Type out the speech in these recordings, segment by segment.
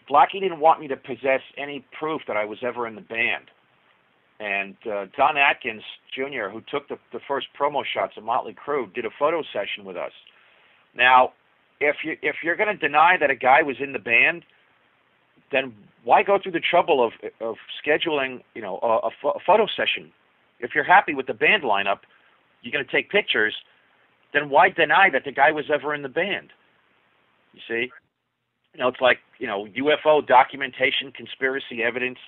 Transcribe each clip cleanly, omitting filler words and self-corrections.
Blackie didn't want me to possess any proof that I was ever in the band. And Don Atkins Jr., who took the first promo shots of Motley Crue, did a photo session with us. Now, if you're going to deny that a guy was in the band, then why go through the trouble of scheduling, a photo session? If you're happy with the band lineup, you're going to take pictures, then why deny that the guy was ever in the band? You see? It's like, UFO documentation, conspiracy evidence.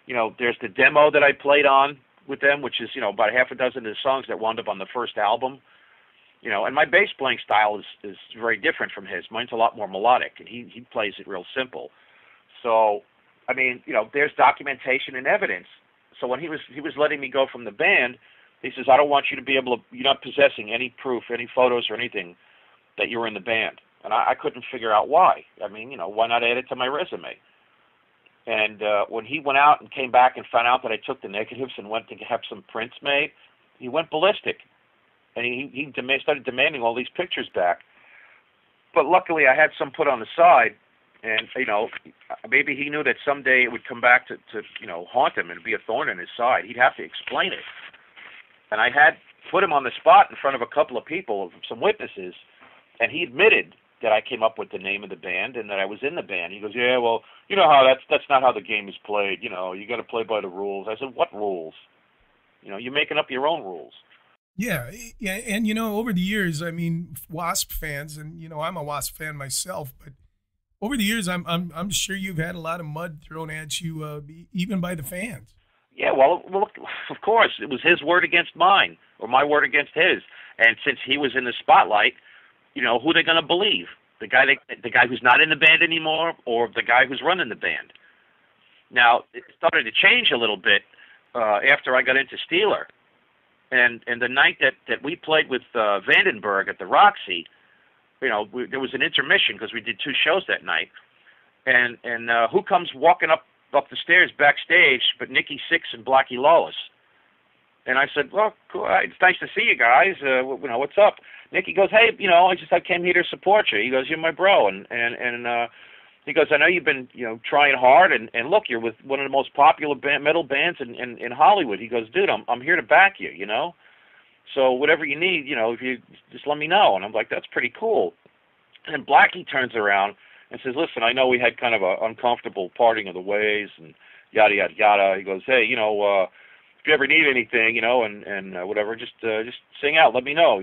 There's the demo that I played on with them, which is, about half a dozen of the songs that wound up on the first album. And my bass playing style is very different from his. Mine's a lot more melodic, and he plays it real simple. So, I mean, there's documentation and evidence. So when he was letting me go from the band, he says, I don't want you to be able to, you're not possessing any proof, any photos or anything that you were in the band. And I couldn't figure out why. I mean, why not add it to my resume? And when he went out and came back and found out that I took the negatives and went to have some prints made, he went ballistic. And he started demanding all these pictures back. But luckily I had some put on the side. And, maybe he knew that someday it would come back to haunt him and be a thorn in his side. He'd have to explain it. And I had put him on the spot in front of a couple of people, some witnesses, and he admitted that I came up with the name of the band and that I was in the band. He goes, yeah, well, you know how that's not how the game is played. You got to play by the rules. I said, what rules? You're making up your own rules. Yeah, and over the years, I mean, Wasp fans, and I'm a Wasp fan myself, but over the years, I'm sure you've had a lot of mud thrown at you, even by the fans. Yeah, well, of course, it was his word against mine, or my word against his. And since he was in the spotlight, who are they going to believe? The guy who's not in the band anymore, or the guy who's running the band? Now, it started to change a little bit after I got into Steeler. And the night that we played with Vandenberg at the Roxy, there was an intermission because we did 2 shows that night. And who comes walking up the stairs backstage but Nikki Sixx and Blackie Lawless? And I said, well, cool, it's nice to see you guys. What's up? Nikki goes, hey, I came here to support you. He goes, you're my bro. And he goes, I know you've been, trying hard. And look, you're with one of the most popular metal bands in Hollywood. He goes, dude, I'm here to back you, So whatever you need, if you just let me know. And I'm like, that's pretty cool. And Blackie turns around and says, listen, I know we had kind of an uncomfortable parting of the ways and yada, yada, yada. He goes, hey, if you ever need anything, and whatever, just sing out. Let me know,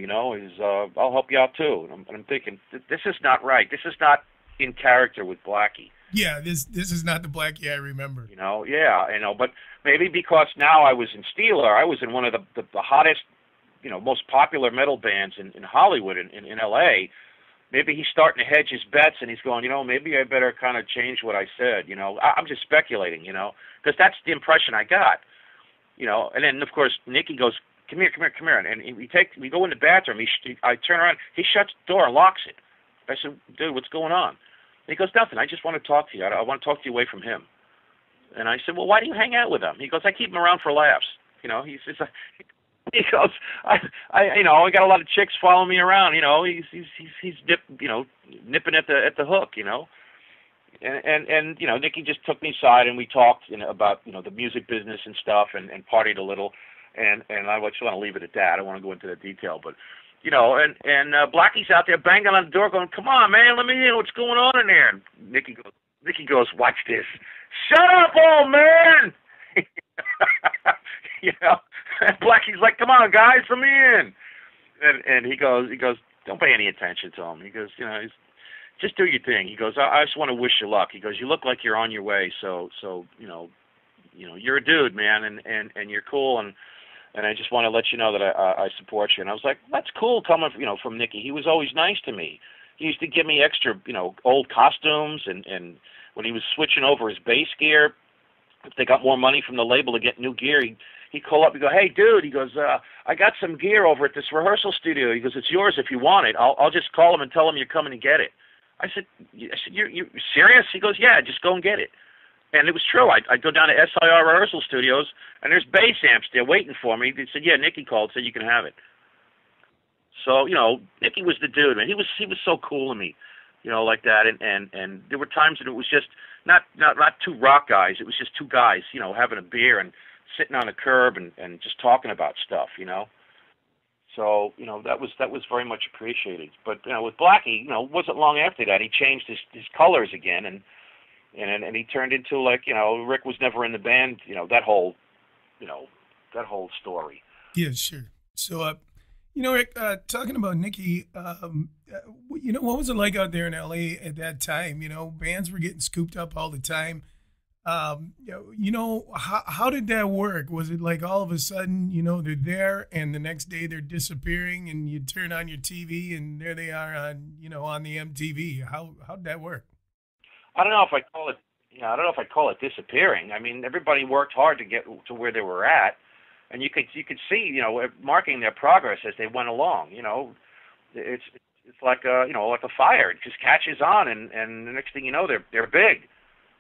I'll help you out too. And I'm thinking, this is not right. This is not in character with Blackie. Yeah, this is not the Blackie I remember. But maybe because now I was in Steeler, I was in one of the hottest, most popular metal bands in Hollywood, in L.A., maybe he's starting to hedge his bets, and he's going, maybe I better kind of change what I said. I'm just speculating, because that's the impression I got. And then, of course, Nikki goes, come here. And we go in the bathroom. I turn around. He shuts the door and locks it. I said, dude, what's going on? And he goes, nothing. I just want to talk to you. I want to talk to you away from him. And I said, well, why do you hang out with him? He goes, I keep him around for laughs. He goes, I got a lot of chicks following me around. He's nipping at the hook. And Nikki just took me aside and we talked about the music business and stuff and partied a little, and I just want to leave it at that. I don't want to go into the detail, but and Blackie's out there banging on the door, going, "Come on, man, let me in. What's going on in there?" And Nikki goes, "Watch this. Shut up, old man." And Blackie's like, "Come on, guys, let me in." And he goes, "Don't pay any attention to him." He goes, just do your thing. He goes, I just want to wish you luck. He goes, you look like you're on your way, so you're a dude, man, and you're cool, and I just want to let you know that I support you. And I was like, that's cool coming, from Nicky. He was always nice to me. He used to give me extra, old costumes, and when he was switching over his bass gear, if they got more money from the label to get new gear, he'd call up and go, hey, dude, he goes, I got some gear over at this rehearsal studio. He goes, it's yours if you want it. I'll just call him and tell him you're coming to get it. I said, you're serious? He goes, yeah, just go and get it. And it was true. I'd go down to SIR rehearsal studios, and there's bass amps there waiting for me. They said, yeah, Nicky called, said you can have it. So, Nicky was the dude, man. He was so cool to me. like that. And there were times that it was just not two rock guys. It was just two guys, having a beer and sitting on a curb and just talking about stuff. So, that was very much appreciated. But, with Blackie, it wasn't long after that. He changed his colors again, and he turned into, like, Rik was never in the band, that whole story. Yeah, sure. So, Rik, talking about Nikki, what was it like out there in L.A. at that time? Bands were getting scooped up all the time. How did that work? Was it like all of a sudden, they're there and the next day they're disappearing and you turn on your TV and there they are on the MTV? How'd that work? I don't know if I call it disappearing. I mean, everybody worked hard to get to where they were at, and you could see, marking their progress as they went along. It's like a fire. It just catches on, and the next thing you know, they're big.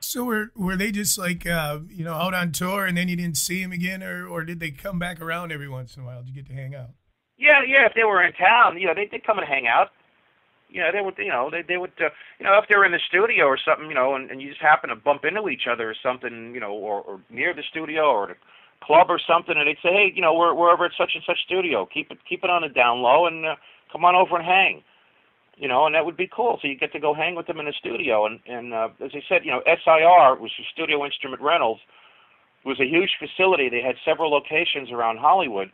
So were they just like out on tour and then you didn't see them again, or did they come back around every once in a while? Did you get to hang out? Yeah. If they were in town, they'd come and hang out. They would, they would, if they were in the studio or something, and you just happen to bump into each other or something, or near the studio or at a club or something, and they'd say, hey, we're over at such and such studio. Keep it on the down low and come on over and hang. And that would be cool. So you get to go hang with them in the studio. And as I said, SIR, which was Studio Instrument Rentals, was a huge facility. They had several locations around Hollywood.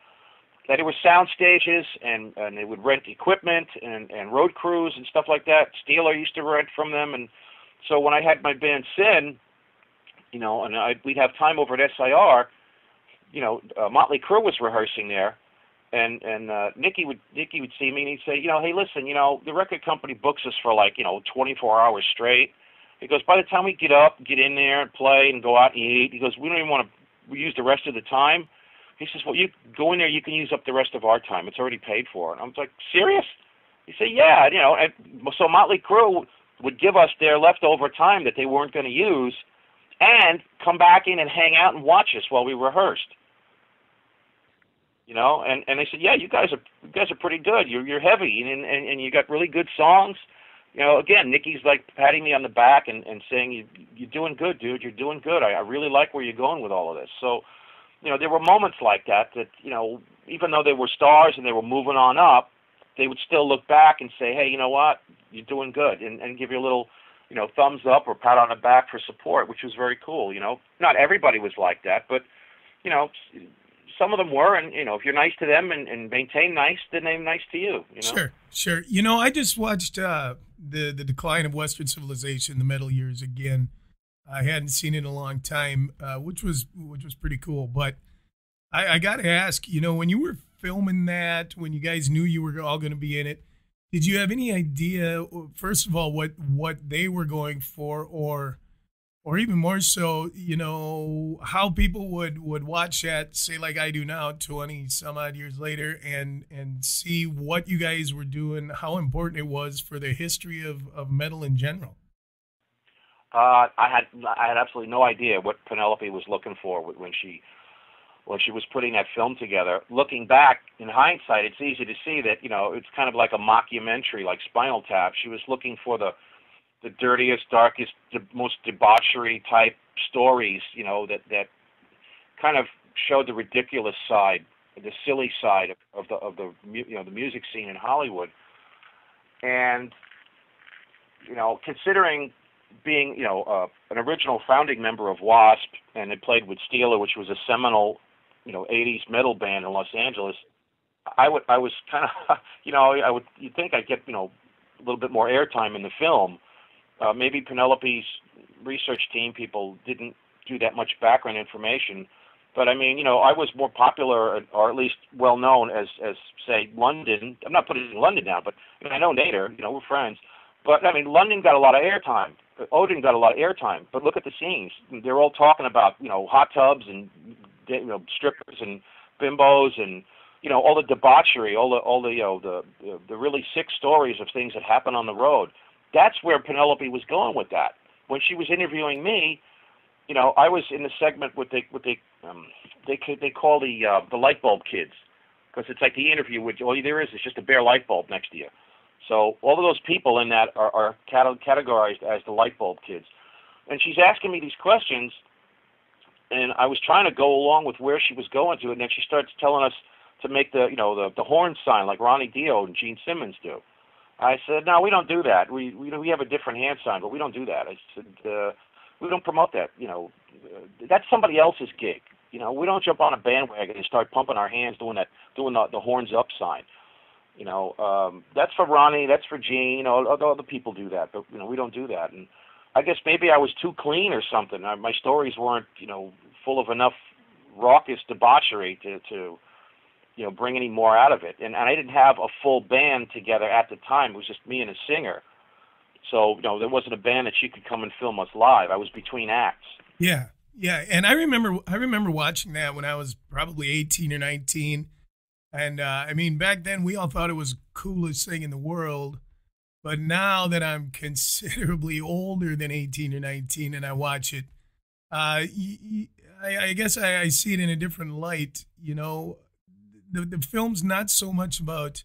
That there were sound stages, and they would rent equipment and road crews and stuff like that. Steeler used to rent from them. And so when I had my band Sin, and we'd have time over at SIR, Motley Crue was rehearsing there. And Nicky would see me and he'd say, hey, listen, the record company books us for 24 hours straight. He goes, by the time we get up, get in there and play and go out and eat, he goes, we don't even want to use the rest of the time. He says, well, you go in there, you can use up the rest of our time. It's already paid for. And I was like, serious? He said, yeah. And so Motley Crue would give us their leftover time that they weren't going to use and come back in and hang out and watch us while we rehearsed. And they said, yeah, you guys are pretty good. You're heavy, and you got really good songs. Again, Nicky's like patting me on the back and saying, you're doing good, dude. You're doing good. I really like where you're going with all of this. So, there were moments like that, even though they were stars and they were moving on up, they would still look back and say, hey, you know what? You're doing good, and give you a little, thumbs up or pat on the back for support, which was very cool. Not everybody was like that, but, some of them were, and if you're nice to them and maintain nice, then they're nice to you. Sure. I just watched the Decline of Western Civilization, the metal years again. I hadn't seen it in a long time, which was pretty cool. But I got to ask, when you were filming that, when you guys knew you were all going to be in it, did you have any idea, first of all, what they were going for, or even more so, how people would watch that, say like I do now, 20 some odd years later, and see what you guys were doing, how important it was for the history of metal in general? I had absolutely no idea what Penelope was looking for when she was putting that film together. Looking back, in hindsight, it's easy to see that, it's kind of like a mockumentary, like Spinal Tap. She was looking for the dirtiest, darkest, most debauchery type stories, that kind of showed the ridiculous side, the silly side of the music scene in Hollywood. And considering being an original founding member of Wasp and had played with Steeler, which was a seminal 80s metal band in Los Angeles, I was kind of you'd think I'd get a little bit more airtime in the film. Maybe Penelope's research team people didn't do that much background information, but I was more popular, or at least well known as say London. I'm not putting London down, but I know Nader. We're friends. But London got a lot of airtime. Odin got a lot of airtime. But look at the scenes; they're all talking about hot tubs and strippers and bimbos and all the debauchery, all the really sick stories of things that happen on the road. That's where Penelope was going with that. When she was interviewing me, I was in the segment with they call the light bulb kids, because it's like the interview with all there is just a bare light bulb next to you, So all of those people in that are categorized as the light bulb kids. And she's asking me these questions, and I was trying to go along with where she was going to, and then she starts telling us to make the horn sign like Ronnie Dio and Gene Simmons do. I said, no, we don't do that. We have a different hand sign, but we don't do that. I said, we don't promote that. That's somebody else's gig. We don't jump on a bandwagon and start pumping our hands doing the horns up sign. That's for Ronnie, that's for Gene. Other people do that, but we don't do that. And I guess maybe I was too clean or something. My stories weren't full of enough raucous debauchery to bring any more out of it. And I didn't have a full band together at the time. It was just me and a singer. So, there wasn't a band that she could come and film us live. I was between acts. Yeah. Yeah. And I remember watching that when I was probably 18 or 19. And back then we all thought it was the coolest thing in the world. But now that I'm considerably older than 18 or 19 and I watch it, I guess I see it in a different light. The film's not so much about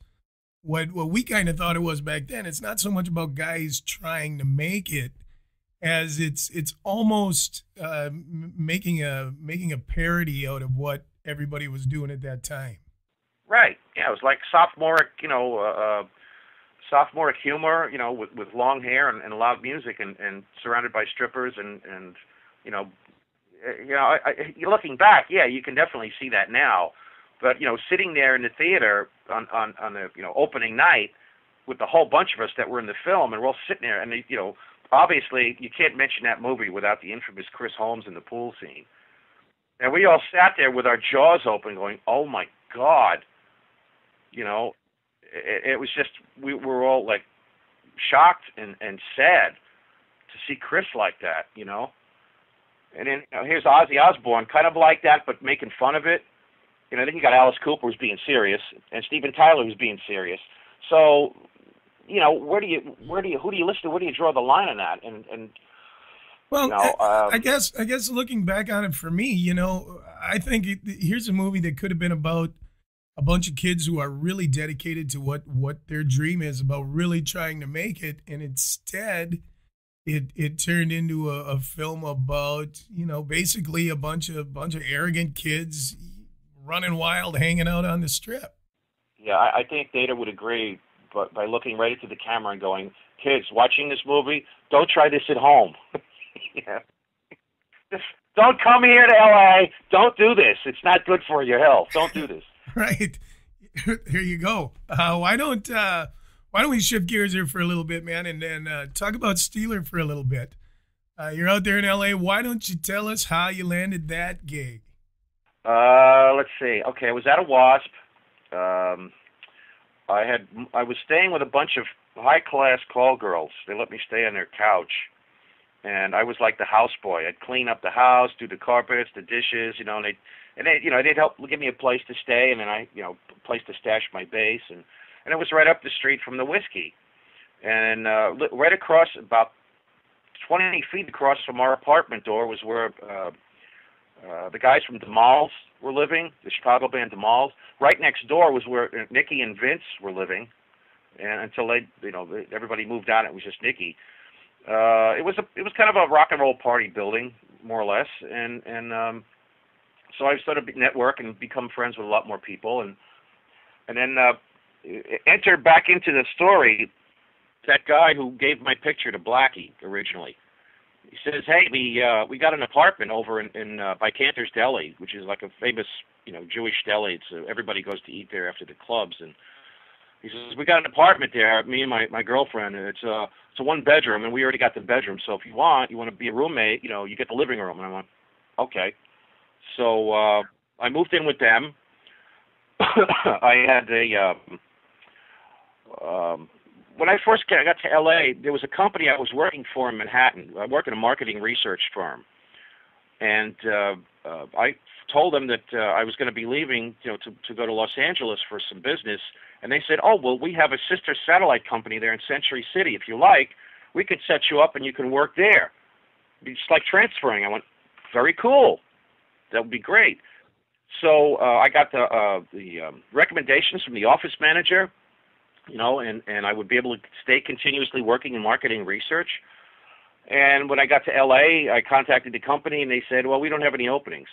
what we kind of thought it was back then. It's not so much about guys trying to make it as it's almost making a parody out of what everybody was doing at that time. Right. Yeah, it was like sophomoric humor, with long hair and loud music and surrounded by strippers and looking back, yeah, you can definitely see that now. But sitting there in the theater on the opening night with the whole bunch of us that were in the film, and we're all sitting there, and obviously you can't mention that movie without the infamous Chris Holmes in the pool scene. And we all sat there with our jaws open, going, "Oh my God!" It was just we were all like shocked and sad to see Chris like that, And then here's Ozzy Osbourne, kind of like that, but making fun of it. Then you got Alice Cooper who's being serious, and Steven Tyler who's being serious. So, who do you listen to? Where do you draw the line on that? Well, I guess looking back on it for me, I think here's a movie that could have been about a bunch of kids who are really dedicated to what their dream is about, really trying to make it, and instead it turned into a film about basically a bunch of arrogant kids running wild, hanging out on the strip. Yeah, I think Data would agree, but by looking right into the camera and going, "Kids, watching this movie, don't try this at home." Yeah. Just don't come here to LA. Don't do this. It's not good for your health. Don't do this. Right. Here you go. Why don't we shift gears here for a little bit, man, and then talk about Steeler for a little bit. You're out there in LA. Why don't you tell us how you landed that gig? Let's see. Okay, I was at a Wasp. I was staying with a bunch of high-class call girls. They let me stay on their couch, and I was like the houseboy. I'd clean up the house, do the carpets, the dishes, and they'd help give me a place to stay, and then a place to stash my bass, and it was right up the street from the whiskey, and right across, about 20 feet across from our apartment door was where the guys from DeMalls were living, the Chicago band DeMalls. Right next door was where Nicky and Vince were living, and until everybody moved out, it was just Nicky. It was kind of a rock and roll party building, more or less, and so I started to network and become friends with a lot more people, and then enter back into the story that guy who gave my picture to Blackie originally. He says, "Hey, we got an apartment over in by Cantor's Deli, which is like a famous Jewish deli. It's everybody goes to eat there after the clubs." And he says, "We got an apartment there, me and my girlfriend, and it's a one bedroom, and we already got the bedroom. So if you want to be a roommate, you get the living room." And I went, "Okay." So I moved in with them. I had when I first got to LA, there was a company I was working for in Manhattan. I worked in a marketing research firm, and I told them that I was going to be leaving, to go to Los Angeles for some business. And they said, "Oh, well, we have a sister satellite company there in Century City. If you like, we could set you up and you can work there. It's like transferring." I went, "Very cool. That would be great." So I got the recommendations from the office manager, and I would be able to stay continuously working in marketing research. And when I got to LA, I contacted the company, and they said, well, we don't have any openings.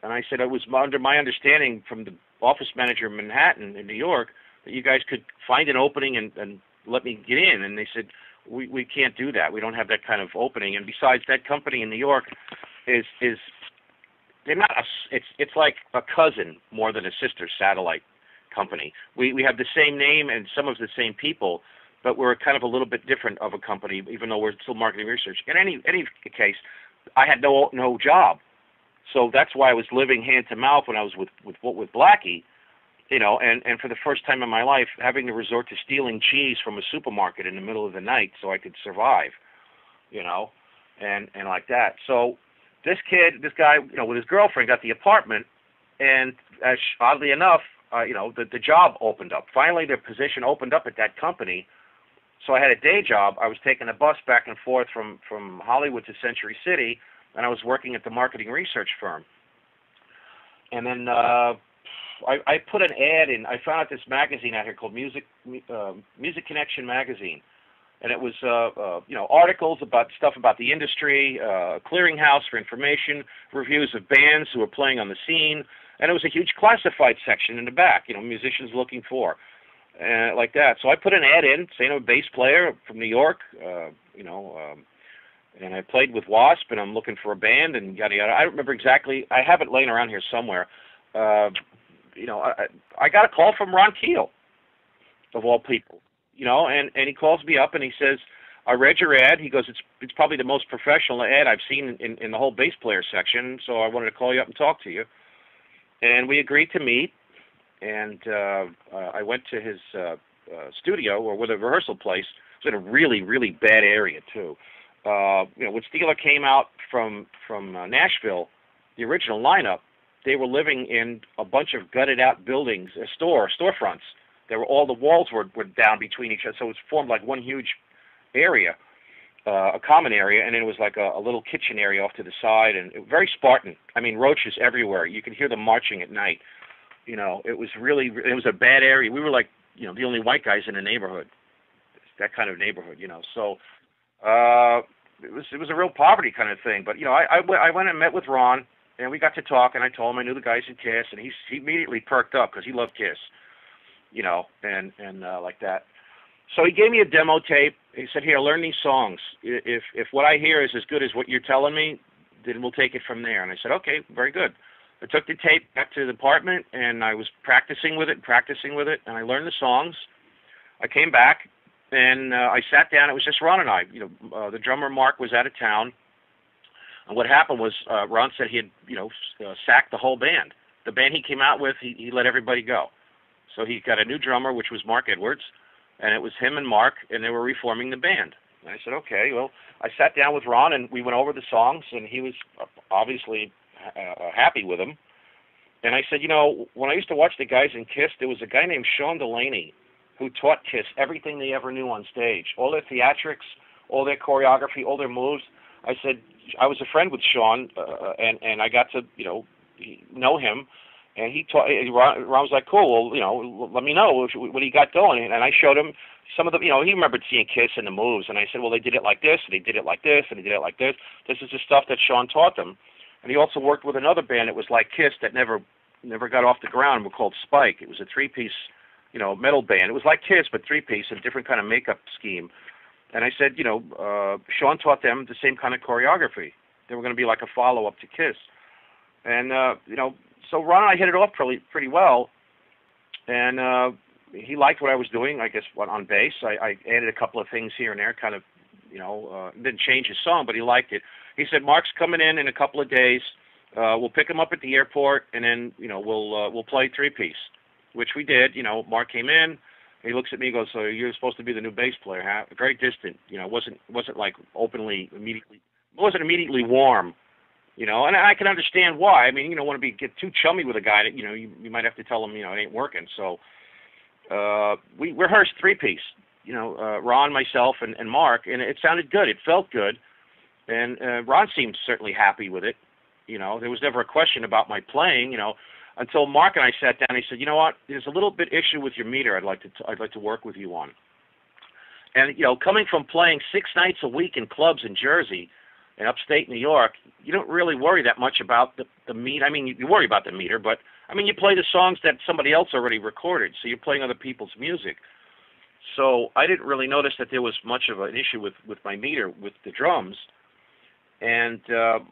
And I said, it was under my understanding from the office manager in Manhattan in New York that you guys could find an opening and let me get in. And they said, we can't do that. We don't have that kind of opening. And besides, that company in New York is they're not it's like a cousin more than a sister satellite company. We have the same name and some of the same people, but we're kind of a little bit different of a company, even though we're still marketing research. In any case, I had no job. So that's why I was living hand to mouth when I was with Blackie, and for the first time in my life, having to resort to stealing cheese from a supermarket in the middle of the night so I could survive, and like that. So this guy, with his girlfriend, got the apartment, and oddly enough, the job opened up. Finally, the position opened up at that company. So I had a day job. I was taking a bus back and forth from Hollywood to Century City, and I was working at the marketing research firm. And then I put an ad in. I found out this magazine out here called Music Connection magazine, and it was articles about stuff about the industry, a clearinghouse for information, reviews of bands who were playing on the scene, and it was a huge classified section in the back. Musicians looking for, like that. So I put an ad in saying I'm a bass player from New York, and I played with Wasp, and I'm looking for a band, and yada yada. I don't remember exactly. I have it laying around here somewhere. I got a call from Ron Keel, of all people, and he calls me up and he says, I read your ad. He goes, it's probably the most professional ad I've seen in the whole bass player section, so I wanted to call you up and talk to you. And we agreed to meet, and I went to his studio, or with a rehearsal place. It was in a really, really bad area, too. When Steeler came out from Nashville, the original lineup, they were living in a bunch of gutted-out buildings, storefronts. All the walls were down between each other, so it was formed like one huge area, a common area, and then it was like a little kitchen area off to the side, and very Spartan. I mean, roaches everywhere. You could hear them marching at night. It was a bad area. We were like, the only white guys in the neighborhood, that kind of neighborhood, So it was a real poverty kind of thing. But I went and met with Ron, and we got to talk, and I told him I knew the guys in Kiss, and he immediately perked up because he loved Kiss, and like that. So he gave me a demo tape. He said, "Here, learn these songs. If what I hear is as good as what you're telling me, then we'll take it from there." And I said, "Okay, very good." I took the tape back to the apartment, and I was practicing with it, and I learned the songs. I came back, and I sat down. It was just Ron and I. The drummer, Mark, was out of town. And what happened was Ron said he had, sacked the whole band. The band he came out with, he let everybody go. So he got a new drummer, which was Mark Edwards, and it was him and Mark, and they were reforming the band. And I said, okay. Well, I sat down with Ron, and we went over the songs, and he was obviously happy with them. And I said, when I used to watch the guys in Kiss, there was a guy named Sean Delaney who taught Kiss everything they ever knew on stage, all their theatrics, all their choreography, all their moves. I said, I was a friend with Sean, and I got to, know him. And he taught. Ron was like, cool. Well, let me know what he got going. And I showed him some of the. He remembered seeing Kiss and the moves. And I said, well, they did it like this, and they did it like this, and they did it like this. This is the stuff that Sean taught them. And he also worked with another band that was like Kiss that never got off the ground. We're called Spike. It was a three-piece, metal band. It was like Kiss, but three-piece, a different kind of makeup scheme. And I said, Sean taught them the same kind of choreography. They were going to be like a follow-up to Kiss. And, so Ron and I hit it off pretty well. And he liked what I was doing, I guess, on bass. I added a couple of things here and there, kind of, didn't change his song, but he liked it. He said, Mark's coming in a couple of days. We'll pick him up at the airport, and then, we'll play three-piece, which we did. Mark came in. He looks at me and goes, so you're supposed to be the new bass player, huh? Very distant. It wasn't like immediately warm. And I can understand why. I mean, you don't want to get too chummy with a guy that, you might have to tell him, it ain't working. So we rehearsed three-piece, Ron, myself, and Mark, and it sounded good. It felt good. And Ron seemed certainly happy with it. There was never a question about my playing. until Mark and I sat down. He said, "You know what? There's a little bit issue with your meter. I'd like to work with you on." And coming from playing 6 nights a week in clubs in Jersey and upstate New York, you don't really worry that much about the meter. I mean, you worry about the meter, but I mean, you play the songs that somebody else already recorded, so you're playing other people's music. So I didn't really notice that there was much of an issue with my meter with the drums. And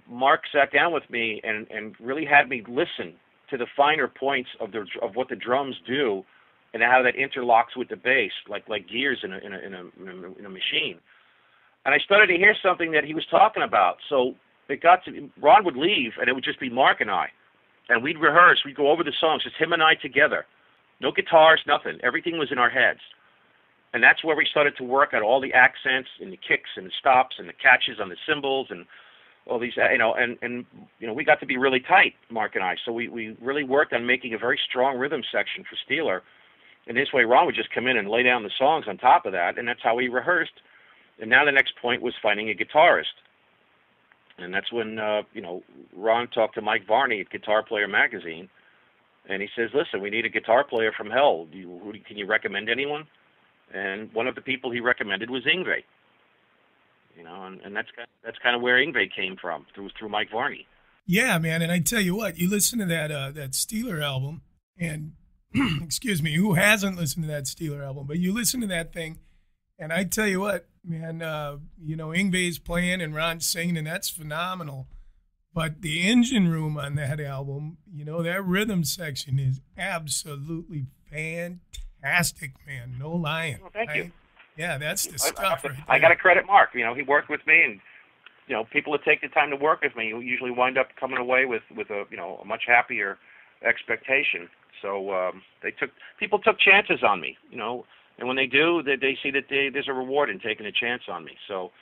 Mark sat down with me and really had me listen to the finer points of what the drums do and how that interlocks with the bass, like gears in a machine. And I started to hear something that he was talking about. So it got to Ron would leave, and it would just be Mark and I, and we'd rehearse. We'd go over the songs, just him and I together. No guitars, nothing. Everything was in our heads. And that's where we started to work out all the accents and the kicks and the stops and the catches on the cymbals and all these, and we got to be really tight, Mark and I. So we really worked on making a very strong rhythm section for Steeler. And this way, Ron would just come in and lay down the songs on top of that, and that's how we rehearsed. And now the next point was finding a guitarist. And that's when, Ron talked to Mike Varney at Guitar Player Magazine, and he says, "Listen, we need a guitar player from hell. Can you recommend anyone?" And one of the people he recommended was Yngwie. And that's kind of where Yngwie came from, through Mike Varney. Yeah, man. And I tell you what, you listen to that Steeler album, and excuse me, who hasn't listened to that Steeler album? But you listen to that thing, and I tell you what, man, Yngwie's playing and Ron's singing, and that's phenomenal. But the engine room on that album, that rhythm section is absolutely fantastic, man. No lying. Well, thank you. Yeah, that's the stuff. I got to credit Mark. He worked with me, and people that take the time to work with me usually wind up coming away with a much happier expectation. So people took chances on me, and when they do, they see that there's a reward in taking a chance on me. So,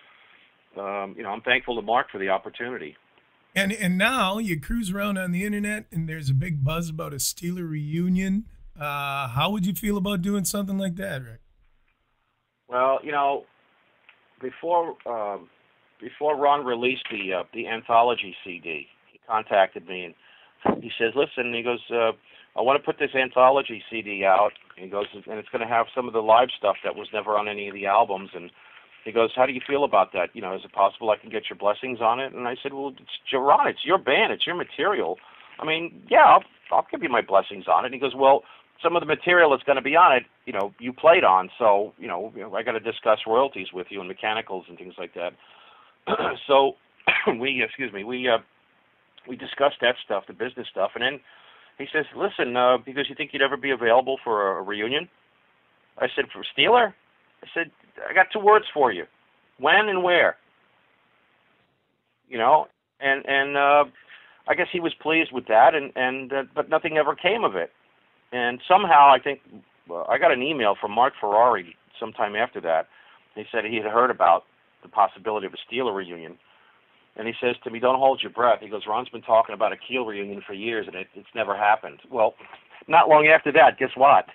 I'm thankful to Mark for the opportunity. And now you cruise around on the internet, and there's a big buzz about a Steeler reunion. How would you feel about doing something like that, Rik? Well, before Ron released the anthology CD, he contacted me and he says, "Listen," he goes, "I want to put this anthology CD out." He goes, "And it's going to have some of the live stuff that was never on any of the albums." And he goes, "How do you feel about that? Is it possible I can get your blessings on it?" And I said, "Well, Ron, it's your band, it's your material. I mean, yeah, I'll give you my blessings on it." And he goes, "Well, some of the material that's going to be on it, you played on, so, I got to discuss royalties with you and mechanicals and things like that." So we discussed that stuff, the business stuff, and then he says, "Listen, because you think you'd ever be available for a reunion?" I said, "For Steeler?" I said, "I got 2 words for you: when and where." And I guess he was pleased with that, but nothing ever came of it. And somehow, I think, I got an email from Mark Ferrari sometime after that. He said he had heard about the possibility of a Steeler reunion. And he says to me, "Don't hold your breath." He goes, "Ron's been talking about a Keel reunion for years, and it's never happened." Well, not long after that, guess what?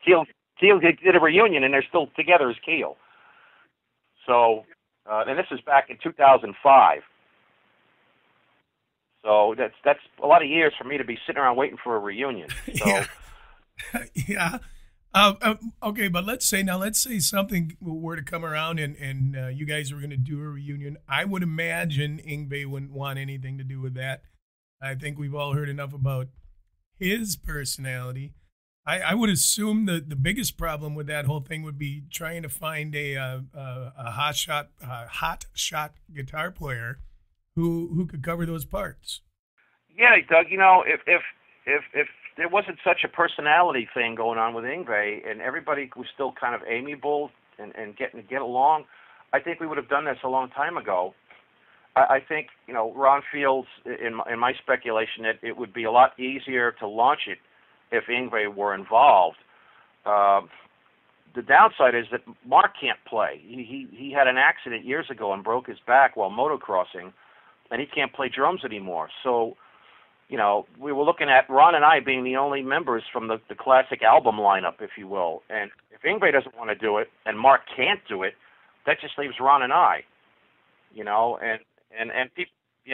Keel did a reunion, and they're still together as Keel. So, and this is back in 2005. So that's a lot of years for me to be sitting around waiting for a reunion. So. Yeah. Okay, but let's say something were to come around and you guys were going to do a reunion. I would imagine Yngwie wouldn't want anything to do with that. I think we've all heard enough about his personality. I would assume that the biggest problem with that whole thing would be trying to find a hot shot guitar player who could cover those parts. Yeah, Doug. If there wasn't such a personality thing going on with Yngwie, and everybody was still kind of amiable and getting to get along, I think we would have done this a long time ago. I think Ron feels, in my speculation, that it would be a lot easier to launch it if Yngwie were involved. The downside is that Mark can't play. He had an accident years ago and broke his back while motocrossing, and he can't play drums anymore. So, we were looking at Ron and I being the only members from the classic album lineup, if you will. And if Yngwie doesn't want to do it and Mark can't do it, that just leaves Ron and I. And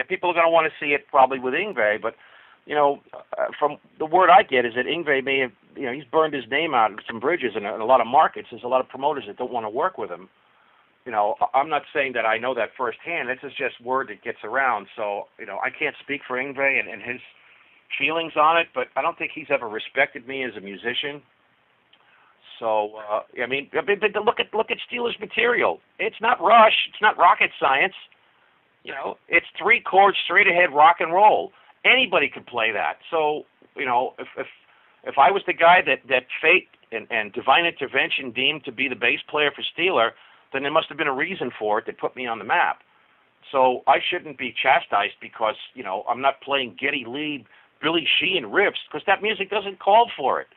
people are going to want to see it probably with Yngwie, but from the word I get is that Yngwie may have, he's burned his name out in some bridges in a lot of markets. There's a lot of promoters that don't want to work with him. I'm not saying that I know that firsthand. This is just word that gets around. So, I can't speak for Yngwie and his feelings on it, but I don't think he's ever respected me as a musician. So, but look at Steeler's material. It's not Rush. It's not rocket science. It's 3 chords, straight ahead rock and roll. Anybody could play that. So, if I was the guy that fate and divine intervention deemed to be the bass player for Steeler, then there must have been a reason for it that put me on the map. So I shouldn't be chastised because, I'm not playing Geddy Lee, Billy Sheehan riffs, because that music doesn't call for it.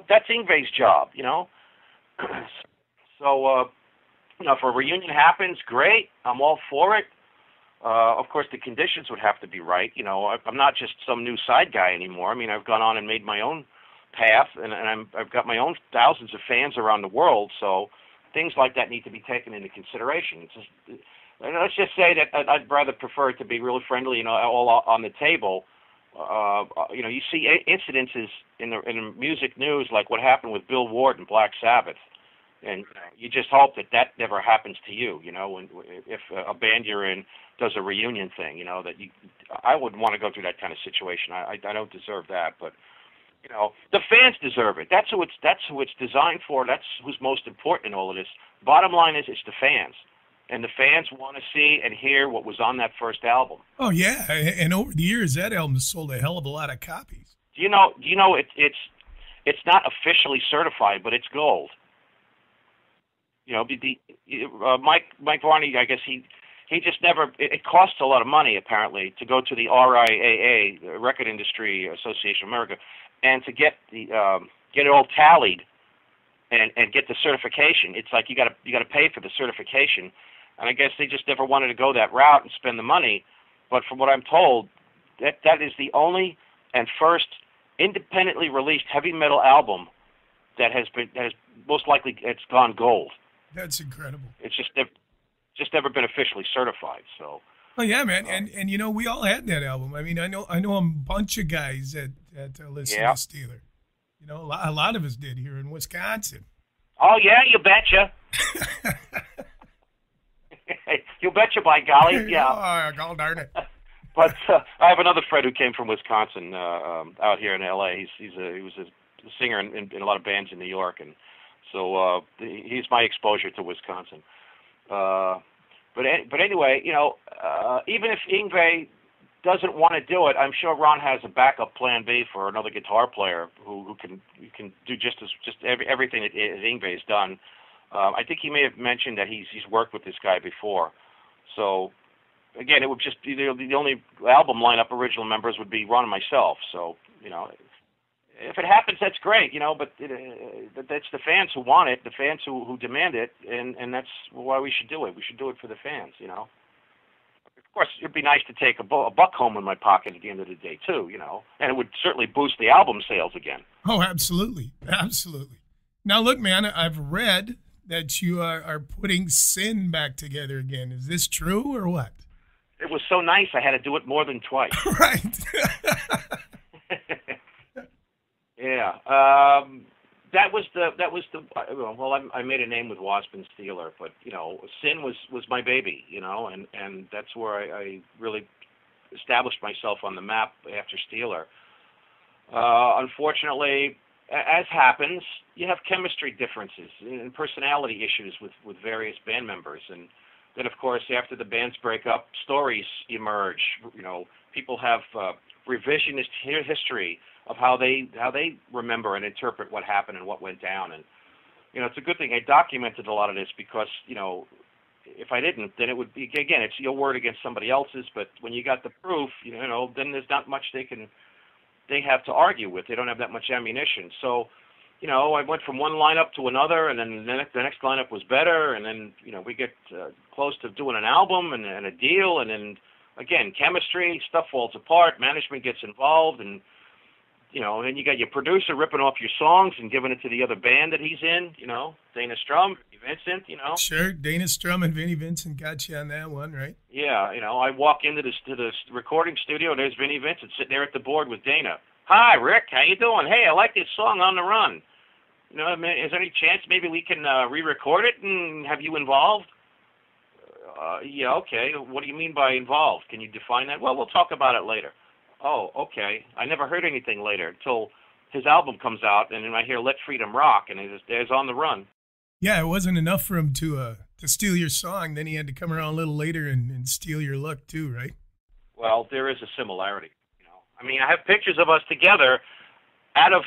That's Yngwie's job, So, if a reunion happens, great. I'm all for it. Of course, the conditions would have to be right. I'm not just some new side guy anymore. I mean, I've gone on and made my own path, and I've got my own thousands of fans around the world, so things like that need to be taken into consideration. Let's just say that I'd rather prefer it to be really friendly, all on the table. You see incidences in the music news like what happened with Bill Ward and Black Sabbath, and you just hope that never happens to you. If a band you're in does a reunion thing, I wouldn't want to go through that kind of situation. I don't deserve that, but the fans deserve it. That's who it's designed for. That's who's most important in all of this. Bottom line is, it's the fans. And the fans want to see and hear what was on that first album. Oh yeah, and over the years, that album has sold a hell of a lot of copies. Do you know? It's not officially certified, but it's gold. Mike Varney, I guess he just never. It costs a lot of money apparently to go to the RIAA, the Record Industry Association of America, and to get it all tallied and get the certification. It's like you got to pay for the certification. And I guess they just never wanted to go that route and spend the money. But from what I'm told, that is the only and first independently released heavy metal album that has most likely it's gone gold. That's incredible. It's just never been officially certified. So. Oh yeah, man, and we all had that album. I mean, I know a bunch of guys that listen to Steeler. A lot of us did here in Wisconsin. Oh yeah, you betcha. You betcha, by golly, yeah. Oh, God darn it. But I have another friend who came from Wisconsin out here in L.A. He was a singer in a lot of bands in New York, and so he's my exposure to Wisconsin. But anyway, even if Yngwie doesn't want to do it, I'm sure Ron has a backup plan B for another guitar player who can do just everything that Yngwie's done. I think he may have mentioned that he's worked with this guy before. So again, it would just be the only album lineup original members would be Ron and myself. So if it happens, that's great. But that's the fans who want it, the fans who demand it, and that's why we should do it. We should do it for the fans. Of course, it'd be nice to take a buck home in my pocket at the end of the day, too, and it would certainly boost the album sales again. Oh, absolutely. Absolutely. Now, look, man, I've read that you are putting Sin back together again. Is this true or what? It was so nice, I had to do it more than twice. Right. Yeah. That was the. Well, I made a name with Wasp and Steeler, but Sin was my baby, and that's where I really established myself on the map after Steeler. Unfortunately, as happens, you have chemistry differences and personality issues with various band members, and then of course after the bands break up, stories emerge. People have revisionist history of how they remember and interpret what happened and what went down. And it's a good thing I documented a lot of this because if I didn't, then it would be, again, it's your word against somebody else's. But when you got the proof, then there's not much they have to argue with. They don't have that much ammunition. So I went from one lineup to another, and then the next lineup was better, and then we get close to doing an album and a deal, and then again chemistry stuff falls apart, management gets involved, and then you got your producer ripping off your songs and giving it to the other band that he's in, Dana Strum, Vincent, Sure, Dana Strum and Vinnie Vincent got you on that one, right? Yeah, I walk into the recording studio, and there's Vinnie Vincent sitting there at the board with Dana. Hi, Rick, how you doing? Hey, I like this song, On the Run. Is there any chance maybe we can re-record it and have you involved? Yeah, okay. What do you mean by involved? Can you define that? Well, we'll talk about it later. Oh, okay. I never heard anything later until his album comes out, and then I hear Let Freedom Rock, and there's On the Run. Yeah, it wasn't enough for him to steal your song. Then he had to come around a little later and steal your look too, right? Well, there is a similarity. I mean, I have pictures of us together out of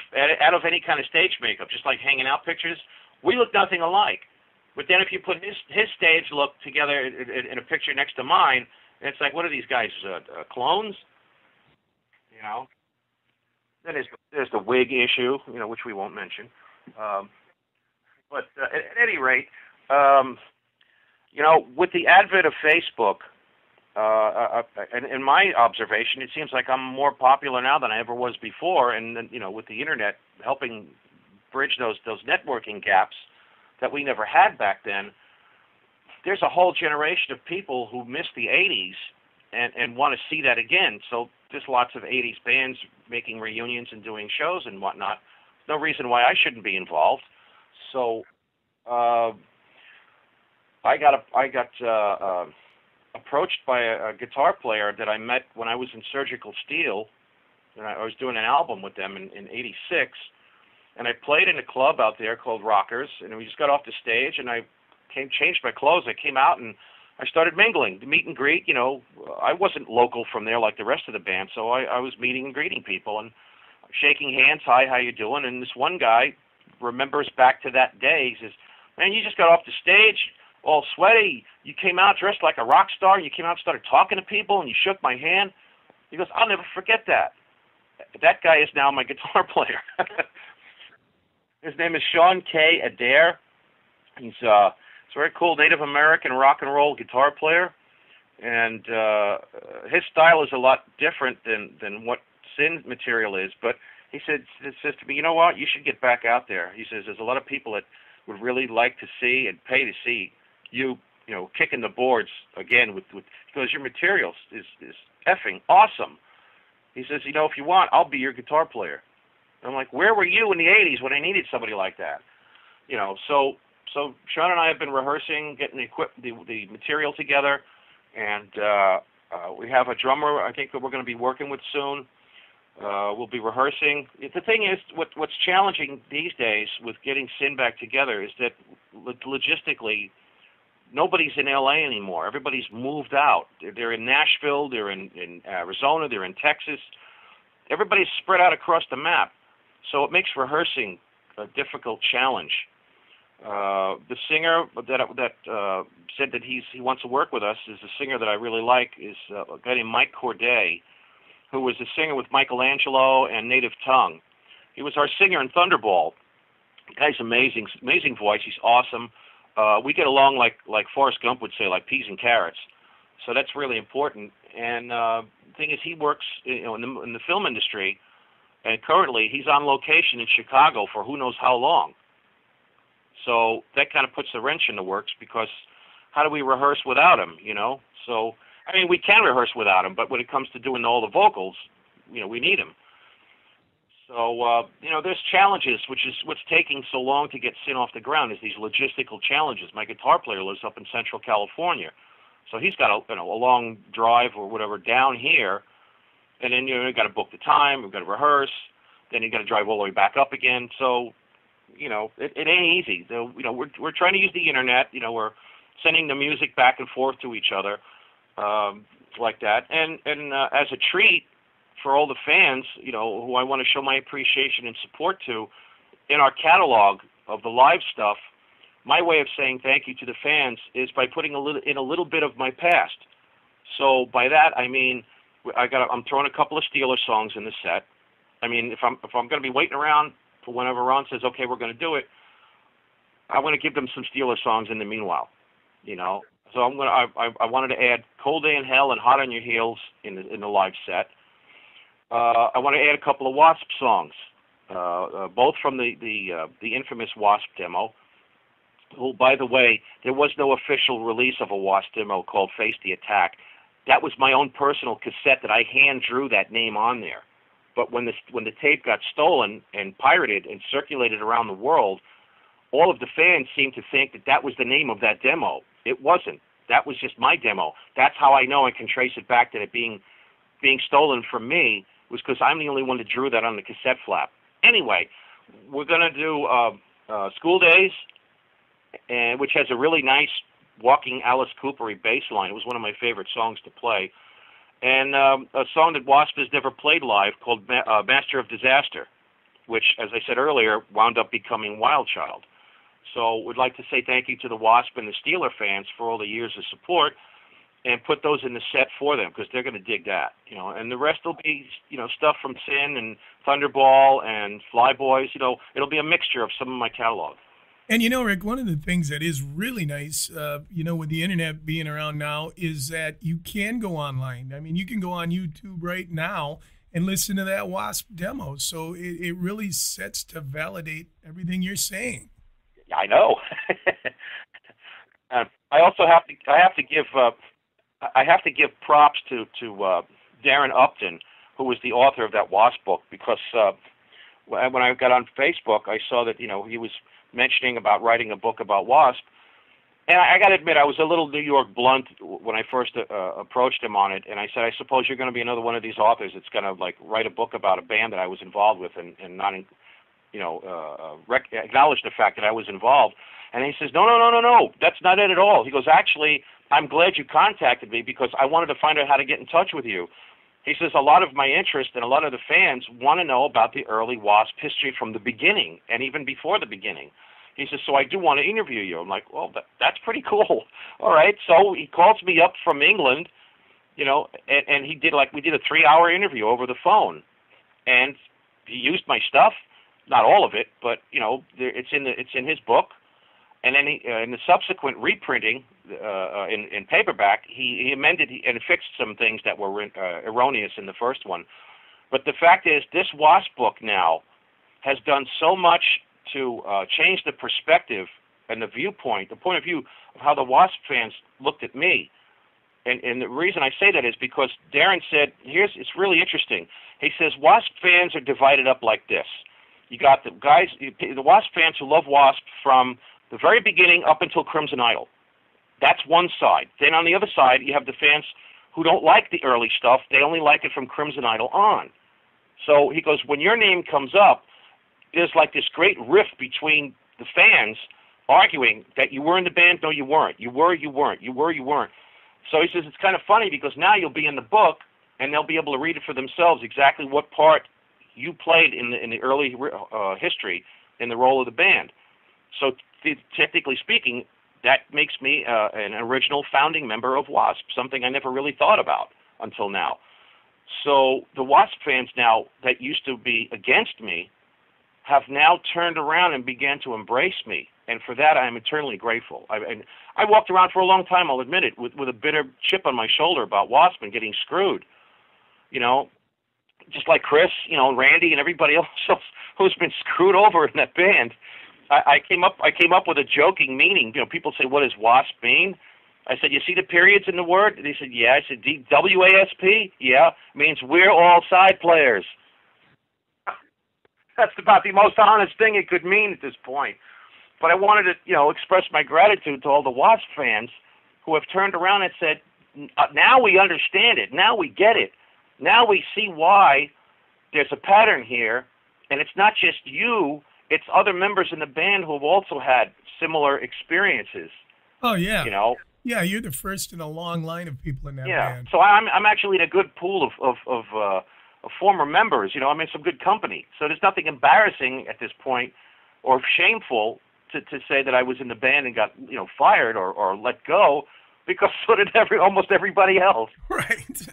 any kind of stage makeup, just like hanging out pictures. We look nothing alike. But then if you put his stage look together in a picture next to mine, it's like, what are these guys, clones? Then there's the wig issue, which we won't mention. But at any rate, with the advent of Facebook, in my observation, it seems like I'm more popular now than I ever was before. And then, with the internet helping bridge those networking gaps that we never had back then, there's a whole generation of people who missed the 80s and want to see that again. So there's lots of 80s bands making reunions and doing shows and whatnot. No reason why I shouldn't be involved. So I got approached by a guitar player that I met when I was in Surgical Steel, and I was doing an album with them in '86, and I played in a club out there called Rockers, and we just got off the stage, and I changed my clothes. I came out, and I started mingling, the meet and greet. I wasn't local from there like the rest of the band, so I was meeting and greeting people and shaking hands. Hi, how you doing? And this one guy remembers back to that day. He says, man, you just got off the stage all sweaty. You came out dressed like a rock star. You came out and started talking to people, and you shook my hand. He goes, I'll never forget that. That guy is now my guitar player. His name is Sean K. Adair. He's a very cool Native American rock and roll guitar player, and his style is a lot different than what Sin material is. But he says to me, you know what? You should get back out there. He says there's a lot of people that would really like to see and pay to see you, kicking the boards again because your material is effing awesome. He says, if you want, I'll be your guitar player. And I'm like, where were you in the 80s when I needed somebody like that? So Sean and I have been rehearsing, getting the material together, and we have a drummer I think that we're going to be working with soon. We'll be rehearsing. The thing is, what's challenging these days with getting Sin back together is that logistically, nobody's in L.A. anymore. Everybody's moved out. They're in Nashville. They're in Arizona. They're in Texas. Everybody's spread out across the map. So it makes rehearsing a difficult challenge. The singer that said that he wants to work with us is a singer that I really like, is a guy named Mike Corday, who was a singer with Michelangelo and Native Tongue. He was our singer in Thunderball. The guy's amazing voice. He's awesome. We get along like Forrest Gump would say, like peas and carrots. So that's really important. And the thing is, he works in the film industry, and currently he's on location in Chicago for who knows how long. So that kind of puts the wrench in the works, because how do we rehearse without him, So, I mean, we can rehearse without him, but when it comes to doing all the vocals, we need him. So, there's challenges, which is what's taking so long to get Sin off the ground, is these logistical challenges. My guitar player lives up in Central California, so he's got a long drive or whatever down here, and then you got to book the time, we've got to rehearse, then you got to drive all the way back up again. So, it ain't easy. We're trying to use the internet. We're sending the music back and forth to each other, like that, and as a treat for all the fans, who I want to show my appreciation and support to, in our catalog of the live stuff, my way of saying thank you to the fans is by putting a little bit of my past. So by that I mean I'm throwing a couple of Steeler songs in the set. I mean, if I'm going to be waiting around for whenever Ron says okay, we're going to do it, I want to give them some Steeler songs in the meanwhile. So I wanted to add Cold Day in Hell and Hot on Your Heels in the live set. I want to add a couple of Wasp songs, both from the infamous Wasp demo. Oh, by the way, there was no official release of a Wasp demo called Face the Attack. That was my own personal cassette that I hand drew that name on there. But when the tape got stolen and pirated and circulated around the world, all of the fans seemed to think that that was the name of that demo. It wasn't. That was just my demo. That's how I know I can trace it back to it being stolen from me, was because I'm the only one that drew that on the cassette flap. Anyway, we're going to do School Days, which has a really nice walking Alice Cooper-y bass line. It was one of my favorite songs to play. And a song that Wasp has never played live called Master of Disaster, which, as I said earlier, wound up becoming Wild Child. So we'd like to say thank you to the Wasp and the Steeler fans for all the years of support, and put those in the set for them, because they're going to dig that. And the rest will be, stuff from Sin and Thunderball and Flyboys. It'll be a mixture of some of my catalog. And Rik, one of the things that is really nice, with the internet being around now, is that you can go online. I mean, you can go on YouTube right now and listen to that Wasp demo. So it really sets to validate everything you're saying. I know. I also have to give props to Darren Upton, who was the author of that Wasp book, because when I got on Facebook, I saw that he was mentioning about writing a book about Wasp, and I got to admit, I was a little New York blunt when I first approached him on it, and I said, I suppose you're going to be another one of these authors that's going to write a book about a band that I was involved with and not acknowledge the fact that I was involved. And he says, no, that's not it at all. He goes, actually, I'm glad you contacted me, because I wanted to find out how to get in touch with you. He says, a lot of my interest and a lot of the fans want to know about the early Wasp history from the beginning and even before the beginning. He says, so I do want to interview you. I'm like, well, that's pretty cool. All right. So he calls me up from England, and we did a 3-hour interview over the phone. And he used my stuff, not all of it, but, it's in his book. And then in the subsequent reprinting in paperback, he amended and fixed some things that were erroneous in the first one. But the fact is, this Wasp book now has done so much to change the perspective and the viewpoint, the point of view of how the Wasp fans looked at me. And the reason I say that is because Darren said, it's really interesting. He says, Wasp fans are divided up like this. You got the guys, the Wasp fans who love Wasp from the very beginning up until Crimson Idol. That's one side. Then on the other side, you have the fans who don't like the early stuff. They only like it from Crimson Idol on. So he goes, when your name comes up, there's like this great rift between the fans arguing that you were in the band, no, you weren't. You were, you weren't. You were, you weren't. So he says it's kind of funny because now you'll be in the book and they'll be able to read it for themselves exactly what part you played in the early history in the role of the band. So technically speaking, that makes me an original founding member of Wasp, something I never really thought about until now. So the Wasp fans now that used to be against me have now turned around and began to embrace me. And for that, I am eternally grateful. I walked around for a long time, I'll admit it, with a bitter chip on my shoulder about Wasp and getting screwed. Just like Chris, Randy and everybody else who's been screwed over in that band. I came up with a joking meaning. People say, what does Wasp mean? I said, you see the periods in the word? They said, yeah. I said, W-A-S-P? Yeah. Means we're all side players. That's about the most honest thing it could mean at this point. But I wanted to, express my gratitude to all the Wasp fans who have turned around and said, now we understand it. Now we get it. Now we see why there's a pattern here. And it's not just you. It's other members in the band who have also had similar experiences. Oh, yeah. Yeah, you're the first in a long line of people in that band. Yeah, so I'm actually in a good pool of former members. I'm in some good company. So there's nothing embarrassing at this point or shameful to say that I was in the band and got fired or let go, because so did almost everybody else. Right.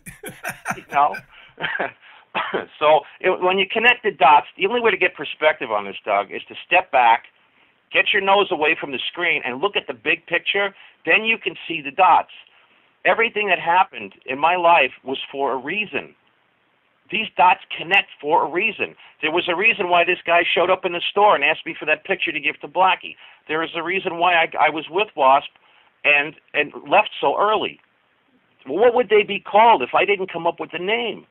So when you connect the dots, the only way to get perspective on this, Doug, is to step back, get your nose away from the screen, and look at the big picture. Then you can see the dots. Everything that happened in my life was for a reason. these dots connect for a reason. There was a reason why this guy showed up in the store and asked me for that picture to give to Blackie. There is a reason why I was with Wasp and left so early. Well, what would they be called if I didn't come up with the name?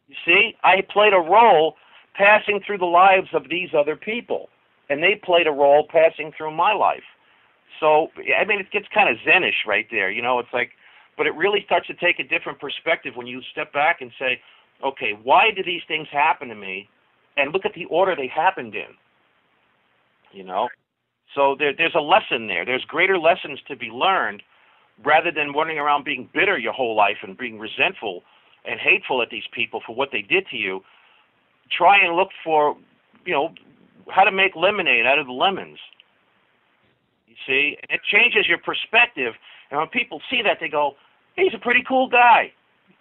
You see, I played a role passing through the lives of these other people, and they played a role passing through my life. So, I mean, it gets kind of Zen-ish right there. You know, it's like, but it really starts to take a different perspective when you step back and say, okay, why did these things happen to me? And look at the order they happened in, you know? So there's a lesson there. There's greater lessons to be learned rather than running around being bitter your whole life and being resentful and hateful at these people for what they did to you. Try and look for, you know, how to make lemonade out of the lemons. You see? And it changes your perspective. And when people see that, they go, hey, he's a pretty cool guy.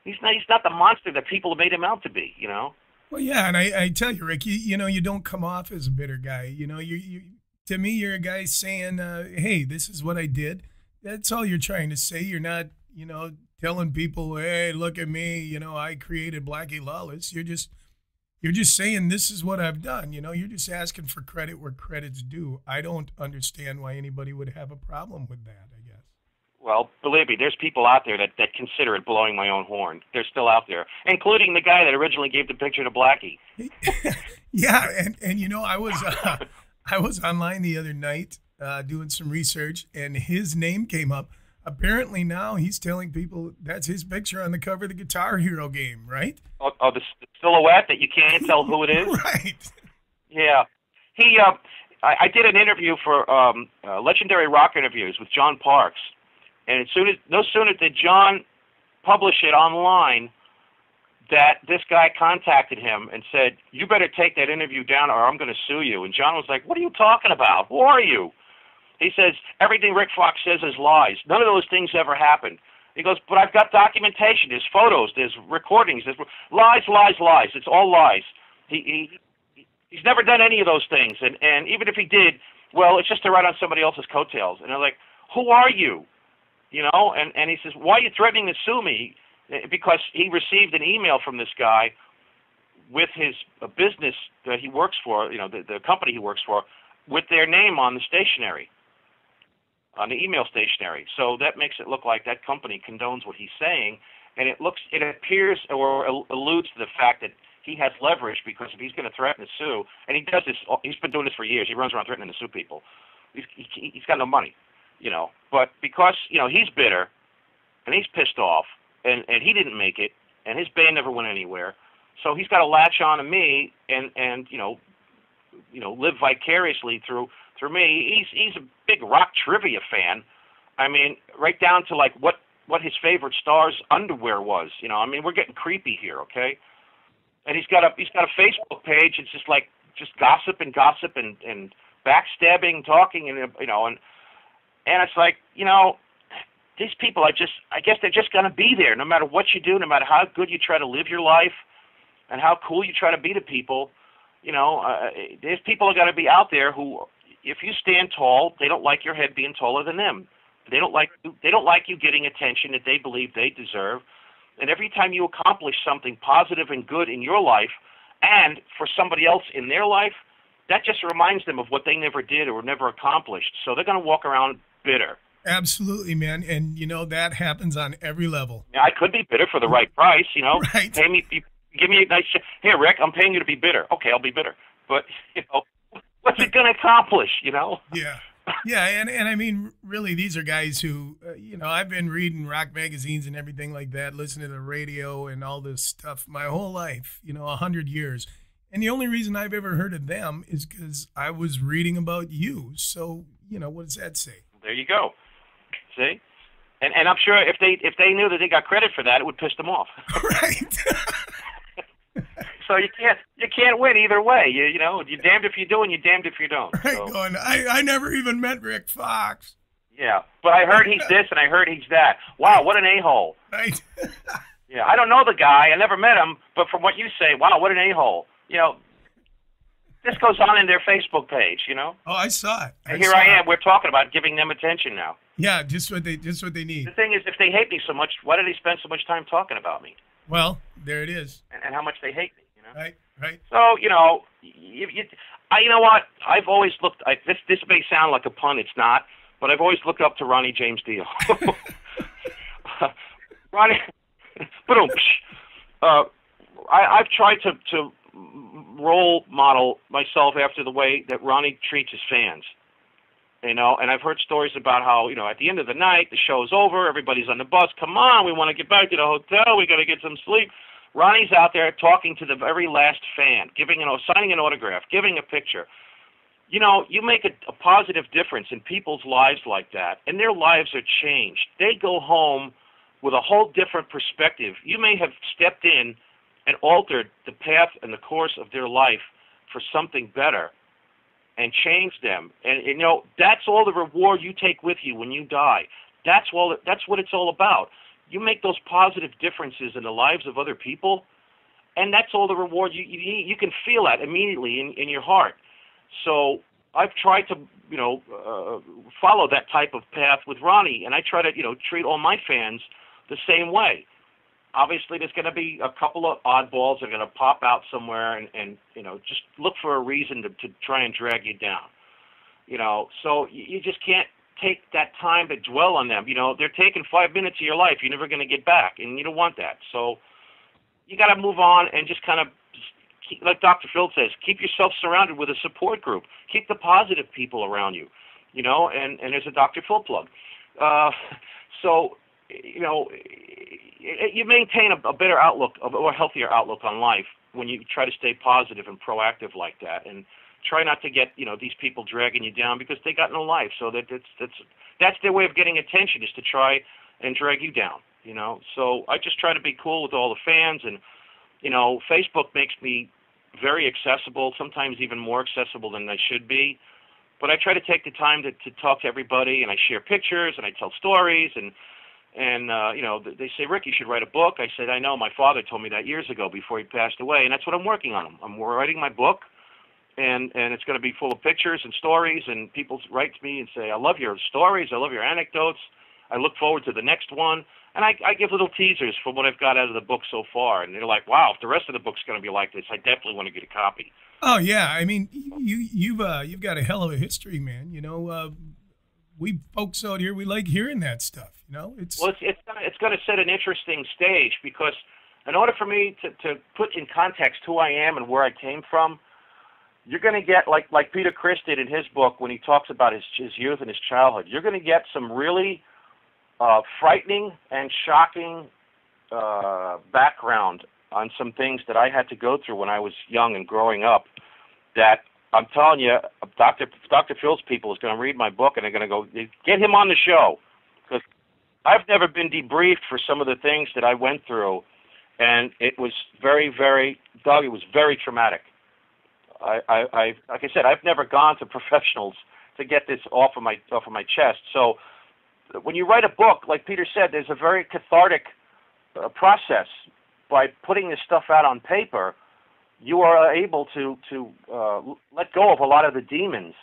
He's not the monster that people made him out to be, you know? Well, yeah, and I tell you, Rik, you know, you don't come off as a bitter guy. You know, you to me, you're a guy saying, hey, this is what I did. That's all you're trying to say. You're not, you know, telling people, hey, look at me, you know, I created Blackie Lawless. You're just saying this is what I've done. You know, you're just asking for credit where credit's due. I don't understand why anybody would have a problem with that, I guess. Well, believe me, there's people out there that consider it blowing my own horn. They're still out there, including the guy that originally gave the picture to Blackie. Yeah, and you know, I was online the other night doing some research, and his name came up. Apparently now he's telling people that's his picture on the cover of the Guitar Hero game, right? Oh, the silhouette that you can't tell who it is? Right. Yeah. I did an interview for Legendary Rock Interviews with John Parks, and no sooner did John publish it online that this guy contacted him and said, you better take that interview down or I'm going to sue you. And John was like, what are you talking about? Who are you? He says, everything Rik Fox says is lies. None of those things ever happened. He goes, but I've got documentation. There's photos. There's recordings. There's lies, lies, lies. It's all lies. He's never done any of those things. And even if he did, well, it's just to ride on somebody else's coattails. And they're like, who are you? You know, and he says, why are you threatening to sue me? Because he received an email from this guy with his business that he works for, you know, the company he works for, with their name on the stationery, on the email stationery. So that makes it look like that company condones what he's saying, and it appears or alludes to the fact that he has leverage, because if he's going to threaten to sue, and he does this, he's been doing this for years. He runs around threatening to sue people. He's got no money, you know. But because, you know, he's bitter and he's pissed off, and he didn't make it, and his band never went anywhere, so he's got to latch on to me and you know live vicariously through me. He's a big rock trivia fan. I mean, right down to like what his favorite star's underwear was. You know, I mean, we're getting creepy here, okay? And he's got a Facebook page. It's just gossip and backstabbing, talking, and you know, and it's like, you know, these people I guess they're just gonna be there no matter what you do, no matter how good you try to live your life, and how cool you try to be to people. You know, there's people are going to be out there who, if you stand tall, they don't like your head being taller than them. They don't like you getting attention that they believe they deserve. And every time you accomplish something positive and good in your life, and for somebody else in their life, that just reminds them of what they never did or never accomplished. So they're going to walk around bitter. Absolutely, man. And you know, that happens on every level. Yeah, I could be bitter for the right price. You know, right. Pay me. Give me a nice, here, Rik, I'm paying you to be bitter. Okay, I'll be bitter. But, you know, what's it going to accomplish, you know? Yeah. Yeah, and I mean, really, these are guys who, you know, I've been reading rock magazines and everything like that, listening to the radio and all this stuff my whole life, you know, 100 years. And the only reason I've ever heard of them is because I was reading about you. So, you know, what does that say? There you go. See? And I'm sure if they knew that they got credit for that, it would piss them off. Right. So you can't win either way. You know, you're damned if you do and you're damned if you don't. Right, so. going, I never even met Rik Fox. Yeah, but I heard he's this and I heard he's that. Wow, what an a-hole. Right. Yeah, I don't know the guy. I never met him, but from what you say, wow, what an a-hole. You know, this goes on in their Facebook page, you know? Oh, I saw it. And here I am. We're talking about giving them attention now. Yeah, just what they need. The thing is, if they hate me so much, why do they spend so much time talking about me? Well, there it is. and how much they hate me. Right, right. So you know what? I've always looked. This may sound like a pun. It's not, but I've always looked up to Ronnie James Dio. Ronnie, I've tried to role model myself after the way that Ronnie treats his fans. You know, and I've heard stories about how, you know, at the end of the night, the show's over, everybody's on the bus, come on, we want to get back to the hotel, we got to get some sleep. Ronnie's out there talking to the very last fan, signing an autograph, giving a picture. You know, you make a positive difference in people's lives like that, and their lives are changed. They go home with a whole different perspective. You may have stepped in and altered the path and the course of their life for something better and change them. And you know, that's all the reward you take with you when you die. That's what it's all about. You make those positive differences in the lives of other people, and that's all the reward you can feel that immediately in your heart. So I've tried to, you know, follow that type of path with Ronnie, and I try to, you know, treat all my fans the same way. Obviously, there's going to be a couple of oddballs that are going to pop out somewhere and you know, just look for a reason to try and drag you down. You know, so you just can't take that time to dwell on them. You know, they're taking 5 minutes of your life you're never going to get back, and you don't want that. So you got to move on and just kind of, like Dr. Phil says, keep yourself surrounded with a support group. Keep the positive people around you, you know, and there's a Dr. Phil plug. So, you know, you maintain a better outlook, or healthier outlook on life when you try to stay positive and proactive like that, and try not to get, you know, these people dragging you down because they got no life. So that's their way of getting attention, is to try and drag you down, you know. So I just try to be cool with all the fans, and, you know, Facebook makes me very accessible, sometimes even more accessible than I should be. But I try to take the time to talk to everybody, and I share pictures, and I tell stories, and you know, they say, Rick, you should write a book. I said, I know, my father told me that years ago before he passed away, and that's what I'm working on. I'm writing my book, and it's going to be full of pictures and stories, and people write to me and say, I love your stories, I love your anecdotes, I look forward to the next one, and I give little teasers for what I've got out of the book so far, and they're like, wow, if the rest of the book's going to be like this, I definitely want to get a copy. Oh, yeah, I mean, you've got a hell of a history, man, you know. We folks out here, we like hearing that stuff, you know. It's going to set an interesting stage, because in order for me to put in context who I am and where I came from, you're going to get, like Peter Criss did in his book when he talks about his youth and his childhood, you're going to get some really frightening and shocking background on some things that I had to go through when I was young and growing up, that I'm telling you, Dr. Phil's people is going to read my book, and they're going to go, get him on the show, because I've never been debriefed for some of the things that I went through, and it was very, very, Doug, it was very traumatic. Like I said, I've never gone to professionals to get this off of my chest. So when you write a book, like Peter said, there's a very cathartic process. By putting this stuff out on paper, you are able to let go of a lot of the demons,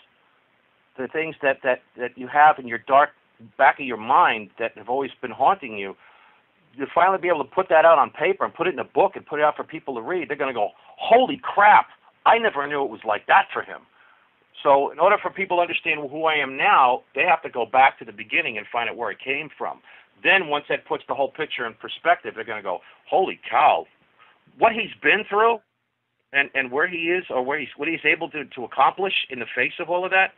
the things that you have in your dark back of your mind that have always been haunting you. You finally be able to put that out on paper and put it in a book and put it out for people to read. They're going to go, holy crap, I never knew it was like that for him. So in order for people to understand who I am now, they have to go back to the beginning and find out where it came from. Then once that puts the whole picture in perspective, they're going to go, holy cow, what he's been through, and where he is, or what he's able to accomplish in the face of all of that,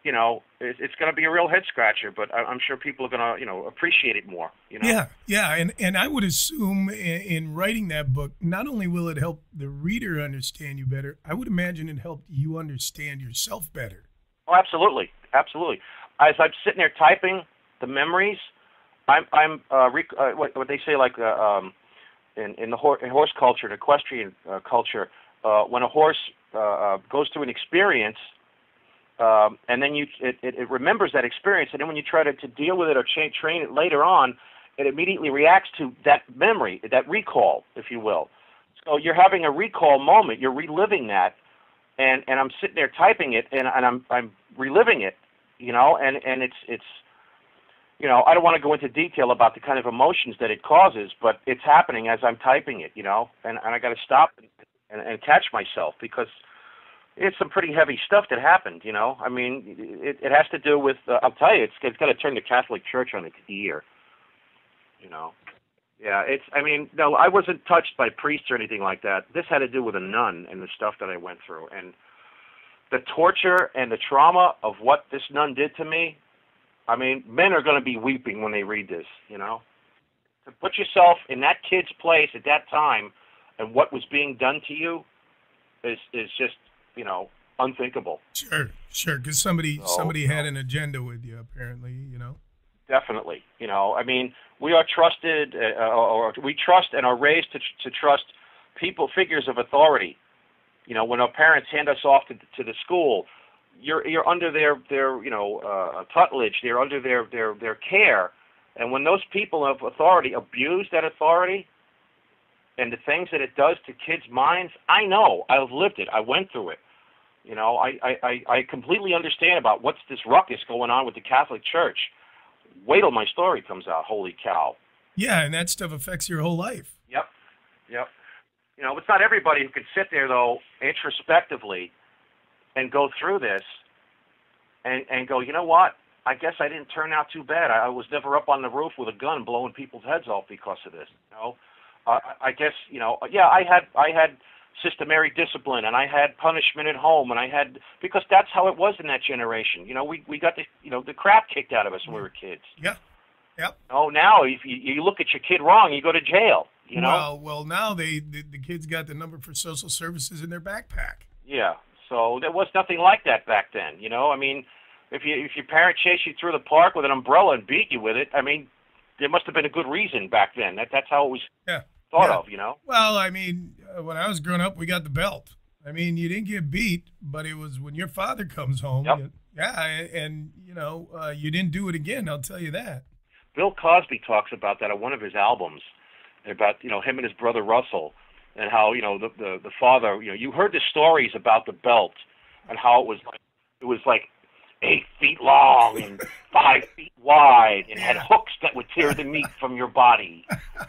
you know, it's going to be a real head scratcher. But I'm sure people are going to, you know, appreciate it more. You know? Yeah, and I would assume in writing that book, not only will it help the reader understand you better, I would imagine it helped you understand yourself better. Oh, absolutely. As I'm sitting there typing the memories, I'm what they say, like in horse culture, in equestrian culture. When a horse goes through an experience, and then it remembers that experience, and then when you try to deal with it or train it later on, it immediately reacts to that memory, that recall, if you will. So you're having a recall moment. You're reliving that, and I'm sitting there typing it, and I'm reliving it, you know, and you know, I don't want to go into detail about the kind of emotions that it causes, but it's happening as I'm typing it, you know, and I got to stop and catch myself because it's some pretty heavy stuff that happened, you know. I mean, it has to do with, I'll tell you, it's got to turn the Catholic Church on its ear, you know. Yeah, I mean, no, I wasn't touched by priests or anything like that. This had to do with a nun and the stuff that I went through. And the torture and the trauma of what this nun did to me, I mean, men are going to be weeping when they read this, you know. To put yourself in that kid's place at that time and what was being done to you is just, you know, unthinkable. Sure, because somebody had an agenda with you, apparently, you know. Definitely, you know. I mean, we are trusted, or we trust and are raised to trust figures of authority. You know, when our parents hand us off to the school, you're under their you know tutelage. They're under their care, and when those people of authority abuse that authority, and the things that it does to kids' minds, I know. I've lived it. I went through it. You know, I completely understand about what's this ruckus going on with the Catholic Church. Wait till my story comes out. Holy cow. Yeah, and that stuff affects your whole life. Yep. You know, it's not everybody who can sit there, though, introspectively and go through this and go, you know what? I guess I didn't turn out too bad. I was never up on the roof with a gun blowing people's heads off because of this. You know, I guess, you know, yeah, I had systematic discipline, and I had punishment at home, and I had, because that's how it was in that generation. You know, we got the crap kicked out of us when we were kids. Yeah. Yep. Oh, now if you look at your kid wrong, you go to jail. You know. Well, now the kids got the number for social services in their backpack. Yeah. So there was nothing like that back then. You know, I mean, if your parent chased you through the park with an umbrella and beat you with it, I mean, there must have been a good reason back then. That's how it was. Yeah. Thought of, you know? Well, I mean, when I was growing up, we got the belt. I mean, you didn't get beat, but it was when your father comes home. Yep. And you know, you didn't do it again, I'll tell you that. Bill Cosby talks about that on one of his albums, about, you know, him and his brother Russell, and how, you know, the father, you know, you heard the stories about the belt and how it was like 8 feet long and 5 feet wide and had hooks that would tear the meat from your body,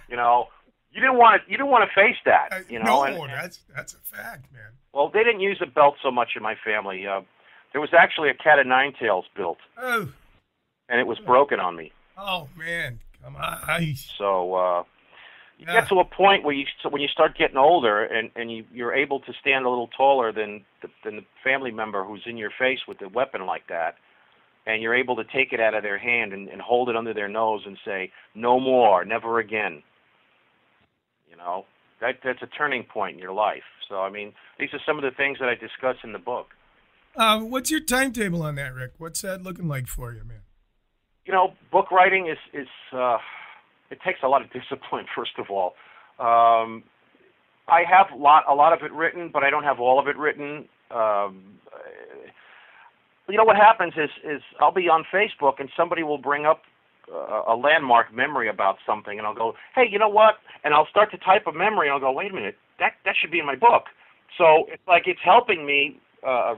you know. You didn't want to face that, you know. No, that's a fact, man. Well, they didn't use a belt so much in my family. There was actually a cat of nine tails built, and it was broken on me. Oh man, come on. So you get to a point where when you start getting older, and you're able to stand a little taller than the family member who's in your face with a weapon like that, and you're able to take it out of their hand and hold it under their nose and say, "No more, never again." You know, that's a turning point in your life. So, I mean, these are some of the things that I discuss in the book. What's your timetable on that, Rik? What's that looking like for you, man? You know, book writing is it takes a lot of discipline, first of all. I have a lot of it written, but I don't have all of it written. You know, what happens is I'll be on Facebook and somebody will bring up a landmark memory about something, and I'll go, hey, you know what? And I'll start to type a memory, and I'll go, wait a minute, that should be in my book. So it's like it's helping me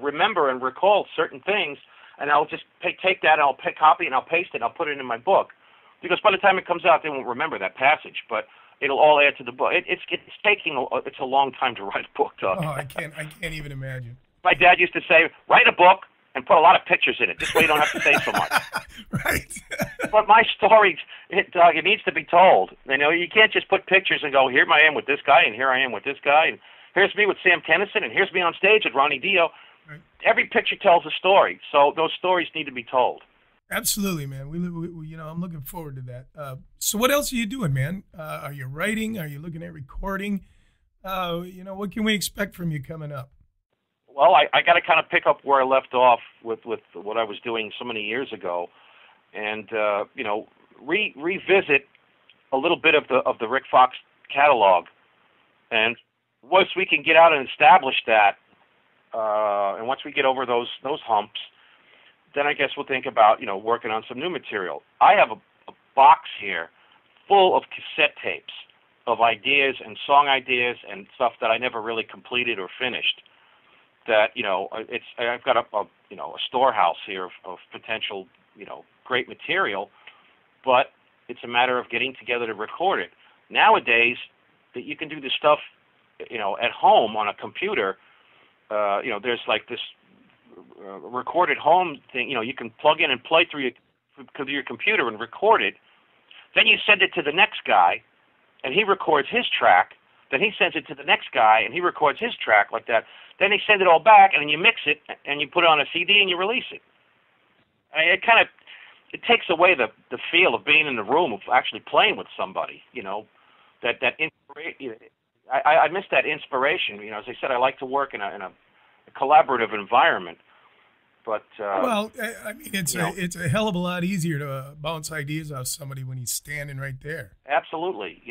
remember and recall certain things, and I'll just take that, and I'll copy, and I'll paste it, and I'll put it in my book. Because by the time it comes out, they won't remember that passage, but it'll all add to the book. It's a long time to write a book, Doug. Oh, I can't even imagine. My dad used to say, write a book and put a lot of pictures in it. This way you don't have to say so much. Right. But my story, Doug, it needs to be told. You know, you can't just put pictures and go, here I am with this guy, and here I am with this guy, and here's me with Sam Kinison, and here's me on stage with Ronnie Dio. Right. Every picture tells a story, so those stories need to be told. Absolutely, man. We you know, I'm looking forward to that. So what else are you doing, man? Are you writing? Are you looking at recording? You know, what can we expect from you coming up? Well, I got to kind of pick up where I left off with what I was doing so many years ago, and you know, revisit a little bit of the Rik Fox catalog, and once we can get out and establish that, and once we get over those humps, then I guess we'll think about, you know, working on some new material. I have a box here full of cassette tapes of ideas and song ideas and stuff that I never really completed or finished. That, you know, I've got a storehouse here of potential, you know, great material, but it's a matter of getting together to record it. Nowadays, that you can do this stuff, at home on a computer. There's like this recorded home thing. You can plug in and play through your computer and record it. Then you send it to the next guy, and he records his track. Then he sends it to the next guy, and he records his track like that. Then they send it all back, and then you mix it, and you put it on a CD, and you release it. It takes away the feel of being in the room, of actually playing with somebody. That inspiration. I miss that inspiration. As I said, I like to work in a collaborative environment. But well, I mean, it's a hell of a lot easier to bounce ideas off somebody when he's standing right there. Absolutely,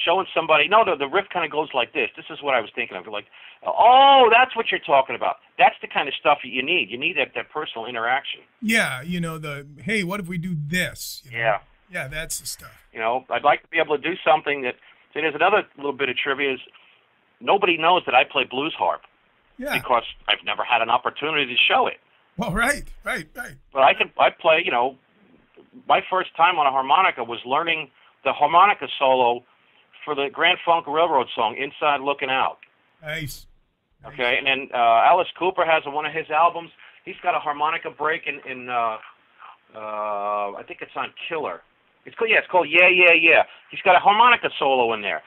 showing somebody. No, the riff kind of goes like this. This is what I was thinking of. Like, oh, that's what you're talking about. That's the kind of stuff that you need. You need that personal interaction. Yeah, hey, what if we do this? Yeah, that's the stuff. I'd like to be able to do something that. See, there's another little bit of trivia is nobody knows that I play blues harp. Yeah. Because I've never had an opportunity to show it. Well, right. But I play, my first time on a harmonica was learning the harmonica solo for the Grand Funk Railroad song, Inside Looking Out. Nice. Okay, and then Alice Cooper has one of his albums. He's got a harmonica break in I think it's on Killer. It's called Yeah, Yeah, Yeah. He's got a harmonica solo in there.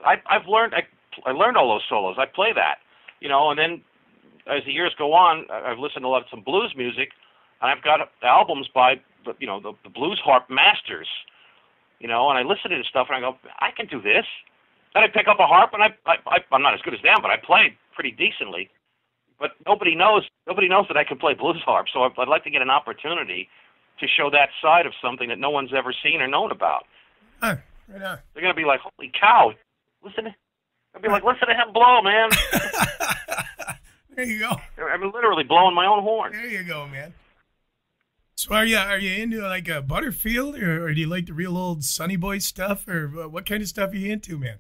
I learned all those solos. I play that. And then as the years go on, I've listened to some blues music, and I've got albums by the blues harp masters, and I listen to this stuff, and I go, I can do this. Then I pick up a harp, and I'm not as good as them, but I play pretty decently. But nobody knows that I can play blues harp, so I'd like to get an opportunity to show that side of something that no one's ever seen or known about. Right on. They're going to be like, holy cow, listen. I'd be like, listen to him blow, man. There you go. I'm literally blowing my own horn. There you go, man. So are you into like a Butterfield, or do you like the real old Sonny Boy stuff, or what kind of stuff are you into, man?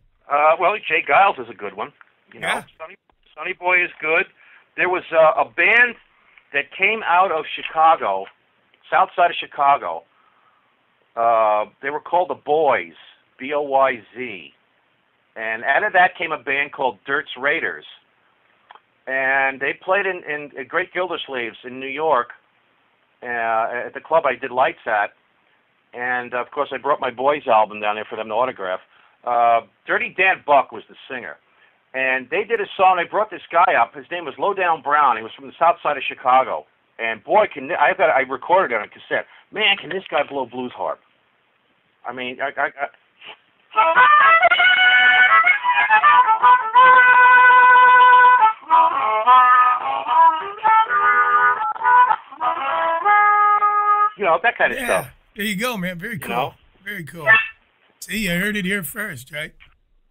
Well, Jay Giles is a good one. Sonny Boy is good. There was a band that came out of Chicago, south side of Chicago. They were called the Boys, B-O-Y-Z. And out of that came a band called Dirt's Raiders. And they played in Great Gildersleeves in New York at the club I did lights at. And, of course, I brought my Boys album down there for them to autograph. Dirty Dan Buck was the singer. And they did a song. They brought this guy up. His name was Lowdown Brown. He was from the south side of Chicago. And, boy, I recorded it on a cassette. Man, can this guy blow blues harp. I mean, that kind of stuff. There you go, man. Very cool. Very cool. See, I heard it here first, right?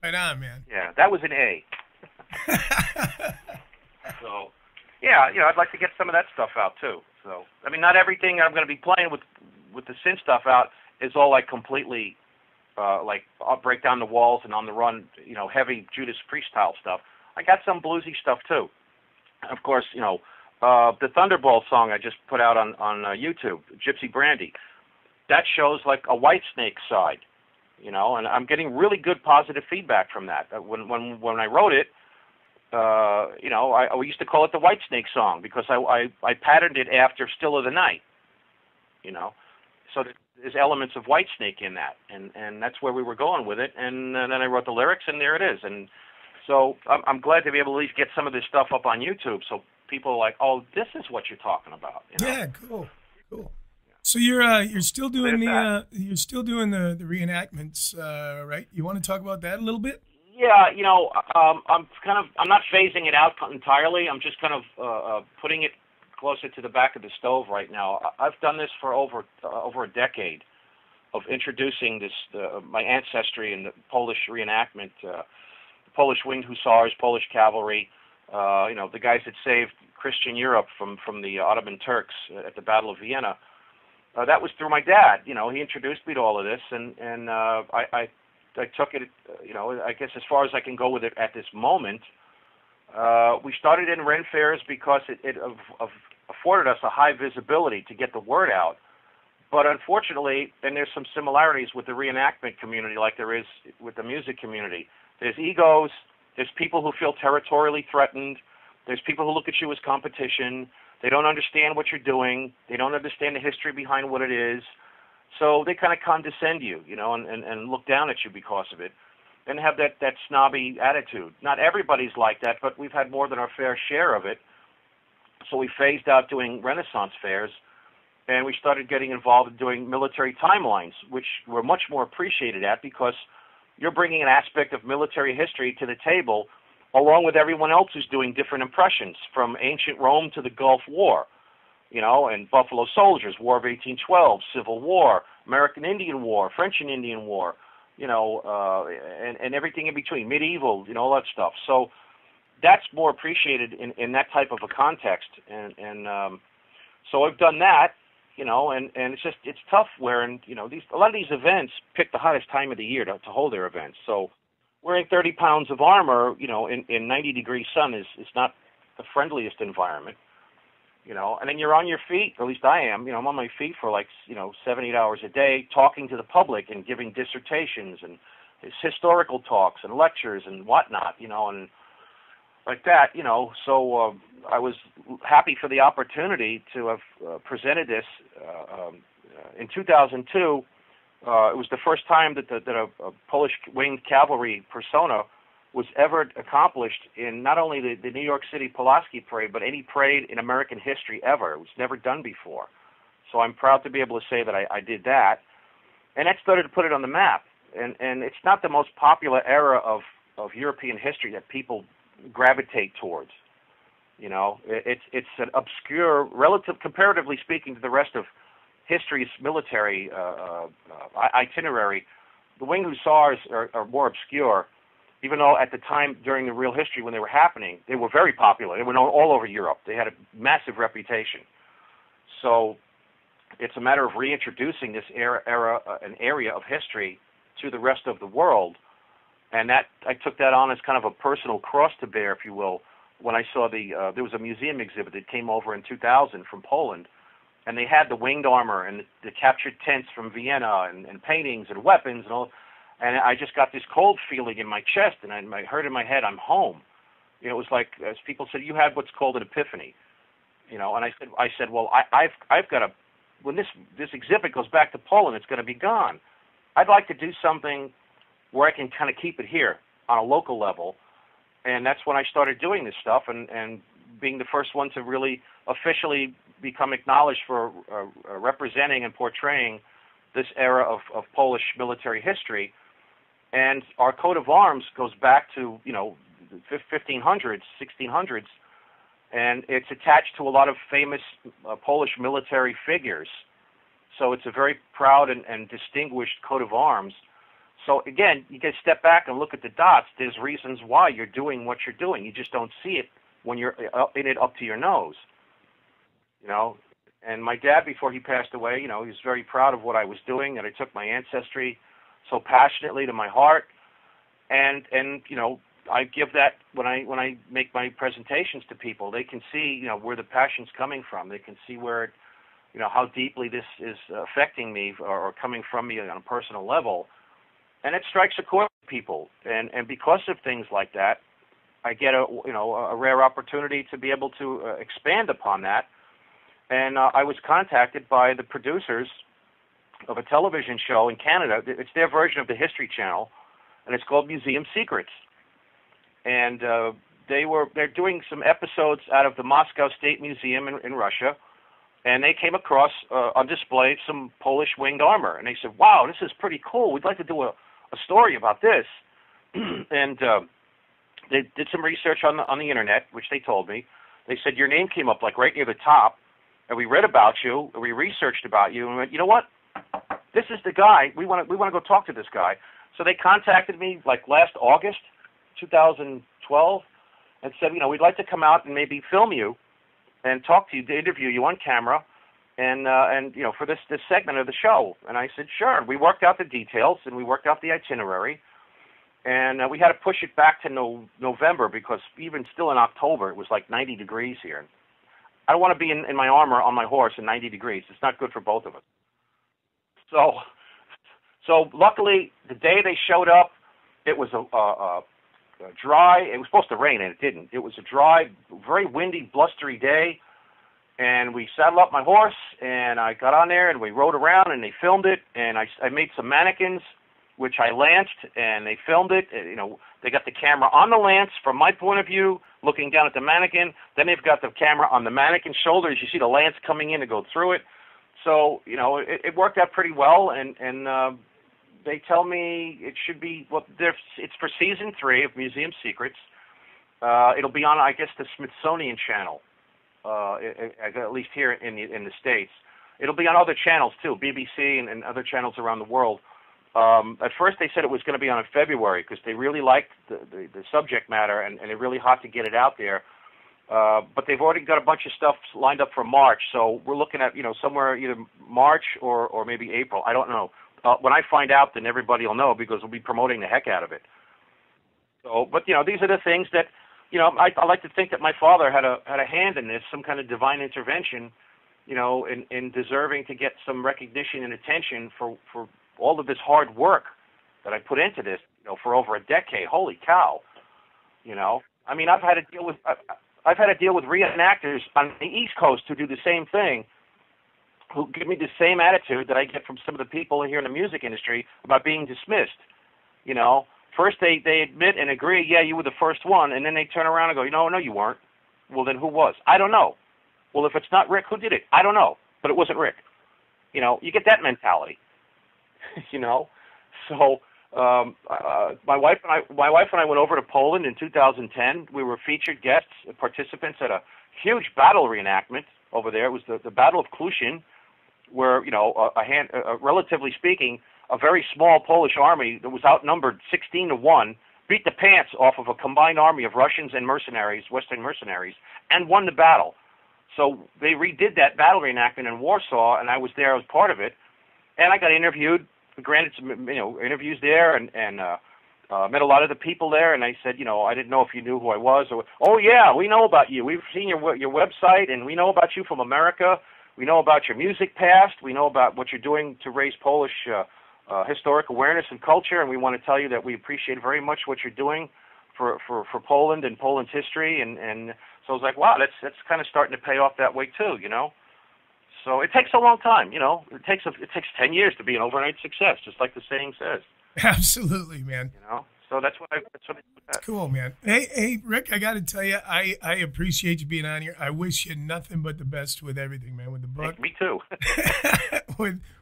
Right on, man. Yeah, that was an A. So, yeah, I'd like to get some of that stuff out, too. So, I mean, not everything I'm going to be playing with the synth stuff out is all, like, completely, I'll break down the walls and on the run, heavy Judas Priest-style stuff. I got some bluesy stuff, too. Of course, the Thunderball song I just put out on YouTube, Gypsy Brandy, that shows like a Whitesnake side, and I'm getting really good positive feedback from that. When I wrote it, I used to call it the Whitesnake song because I patterned it after Still of the Night, so there's elements of Whitesnake in that, and that's where we were going with it, and then I wrote the lyrics, and there it is, and so I'm glad to be able to at least get some of this stuff up on YouTube, so people are like, oh, this is what you're talking about. Yeah, cool. So you're still doing the reenactments, right? You want to talk about that a little bit? Yeah, I'm not phasing it out entirely. I'm just kind of putting it closer to the back of the stove right now. I've done this for over a decade of introducing my ancestry in the Polish reenactment, the Polish Winged Hussars, Polish Cavalry. The guys that saved Christian Europe from the Ottoman Turks at the Battle of Vienna. That was through my dad. He introduced me to all of this, and I took it, I guess as far as I can go with it at this moment. We started in Ren fairs because it afforded us a high visibility to get the word out. But unfortunately, and there's some similarities with the reenactment community like there is with the music community. There's egos, there's people who feel territorially threatened, there's people who look at you as competition, they don't understand what you're doing, they don't understand the history behind what it is, so they kind of condescend you, and look down at you because of it, and have that snobby attitude. Not everybody's like that, but we've had more than our fair share of it, so we phased out doing Renaissance fairs, and we started getting involved in doing military timelines, which we're much more appreciated at because you're bringing an aspect of military history to the table along with everyone else who's doing different impressions, from ancient Rome to the Gulf War, and Buffalo Soldiers, War of 1812, Civil War, American Indian War, French and Indian War, and everything in between, medieval, all that stuff. So that's more appreciated in that type of a context. And so I've done that. And it's tough wearing, a lot of these events pick the hottest time of the year to hold their events. So wearing 30 pounds of armor, in 90-degree sun is not the friendliest environment, and then you're on your feet, or at least I am, I'm on my feet for 7-8 hours a day talking to the public and giving dissertations and historical talks and lectures and whatnot, and like that, so I was happy for the opportunity to have presented this in 2002. It was the first time that a Polish winged cavalry persona was ever accomplished in not only the New York City Pulaski Parade, but any parade in American history ever. It was never done before. So I'm proud to be able to say that I did that. And that started to put it on the map. And it's not the most popular era of European history that people gravitate towards. It's an obscure, comparatively speaking to the rest of history's military itinerary. The Winged Hussars are more obscure, even though at the time during the real history when they were happening, they were very popular. They were known all over Europe. They had a massive reputation. So it's a matter of reintroducing this an area of history to the rest of the world. And that I took that on as kind of a personal cross to bear, if you will, when I saw there was a museum exhibit that came over in 2000 from Poland, and they had the winged armor and the captured tents from Vienna and paintings and weapons and all, and I just got this cold feeling in my chest, and I heard in my head, I'm home. It was like, as people said, you had what's called an epiphany, and I said, well, I've got to, when this exhibit goes back to Poland, it's going to be gone. I'd like to do something where I can kind of keep it here on a local level. And that's when I started doing this stuff and being the first one to really officially become acknowledged for representing and portraying this era of Polish military history. And our coat of arms goes back to, the 1500s, 1600s, and it's attached to a lot of famous Polish military figures. So it's a very proud and distinguished coat of arms. So again, you can step back and look at the dots. There's reasons why you're doing what you're doing. You just don't see it when you're in it up to your nose. And my dad, before he passed away, he was very proud of what I was doing, and I took my ancestry so passionately to my heart. And I give that when I make my presentations to people. They can see, where the passion's coming from. They can see where it, how deeply this is affecting me or coming from me on a personal level. And it strikes a chord with people, and because of things like that, I get a rare opportunity to be able to expand upon that. And I was contacted by the producers of a television show in Canada. It's their version of the History Channel, and it's called Museum Secrets. And they're doing some episodes out of the Moscow State Museum in Russia, and they came across on display some Polish winged armor, and they said, "Wow, this is pretty cool. We'd like to do a story about this." And they did some research on the internet, which they told me. They said your name came up right near the top, and we read about you, and we researched about you, and we went, you know what? This is the guy. We want to go talk to this guy. So they contacted me last August, 2012, and said, we'd like to come out and maybe film you and talk to you, to interview you on camera, and for this segment of the show. And I said, sure. We worked out the details, and we worked out the itinerary, and we had to push it back to November because even still in October, it was 90 degrees here. I don't want to be in my armor on my horse in 90 degrees. It's not good for both of us. So luckily, the day they showed up, it was a dry. It was supposed to rain, and it didn't. It was a dry, very windy, blustery day. And we saddled up my horse, and I got on there, and we rode around, and they filmed it. And I made some mannequins, which I lanced, and they filmed it. They got the camera on the lance from my point of view, looking down at the mannequin. Then they've got the camera on the mannequin's shoulders. You see the lance coming in to go through it. So, it worked out pretty well, and they tell me it should be, it's for season 3 of Museum Secrets. It'll be on, I guess, the Smithsonian Channel, at least here in the States. It'll be on other channels, too, BBC and other channels around the world. At first, they said it was going to be on in February because they really liked the subject matter, and they're really hot to get it out there. But they've already got a bunch of stuff lined up for March, so we're looking at somewhere either March or maybe April. I don't know. When I find out, then everybody will know because we'll be promoting the heck out of it. So, but these are the things that I like to think that my father had a hand in this, some kind of divine intervention, in deserving to get some recognition and attention for all of this hard work that I put into this, for over a decade. Holy cow! I mean, I've had to deal with reenactors on the East Coast who do the same thing, who give me the same attitude that I get from some of the people here in the music industry about being dismissed. First they admit and agree, yeah, you were the first one, and then they turn around and go, no, you weren't. Well, then who was? I don't know. Well, if it's not Rik, who did it? I don't know, but it wasn't Rik. You get that mentality. So my wife and I went over to Poland in 2010. We were featured guests, participants at a huge battle reenactment over there. It was the Battle of Klushin, where relatively speaking, a very small Polish army that was outnumbered 16-1 beat the pants off of a combined army of Russians and mercenaries, Western mercenaries, and won the battle. So they redid that battle reenactment in Warsaw, and I was there as part of it. And I got interviewed, granted some interviews there, and met a lot of the people there. And I said, I didn't know if you knew who I was. Or, oh yeah, we know about you. We've seen your website, and we know about you from America. We know about your music past. We know about what you're doing to raise Polish historic awareness and culture, and we want to tell you that we appreciate very much what you're doing for Poland and Poland's history. And so I was like, wow, that's kind of starting to pay off that way too, So it takes a long time, It takes 10 years to be an overnight success, just like the saying says. Absolutely, man. So that's what I. Cool, man. Hey, Rik, I got to tell you, I appreciate you being on here. I wish you nothing but the best with everything, man. With the book, hey, me too.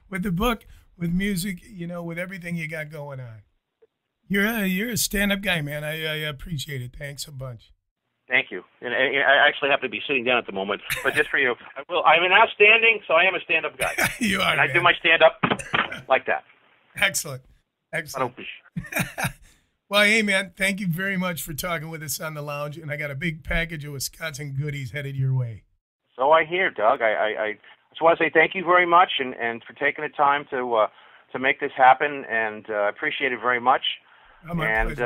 with the book, with music, with everything you got going on. You're a stand-up guy, man. I appreciate it. Thanks a bunch. Thank you. And I actually have to be sitting down at the moment, but just for you, I'm now standing, so I am a stand-up guy. You are, and man. I do my stand-up like that. Excellent. Well, hey, man, thank you very much for talking with us on the lounge, and I got a big package of Wisconsin goodies headed your way. So I hear, Doug. I just want to say thank you very much, and for taking the time to make this happen, and I appreciate it very much. And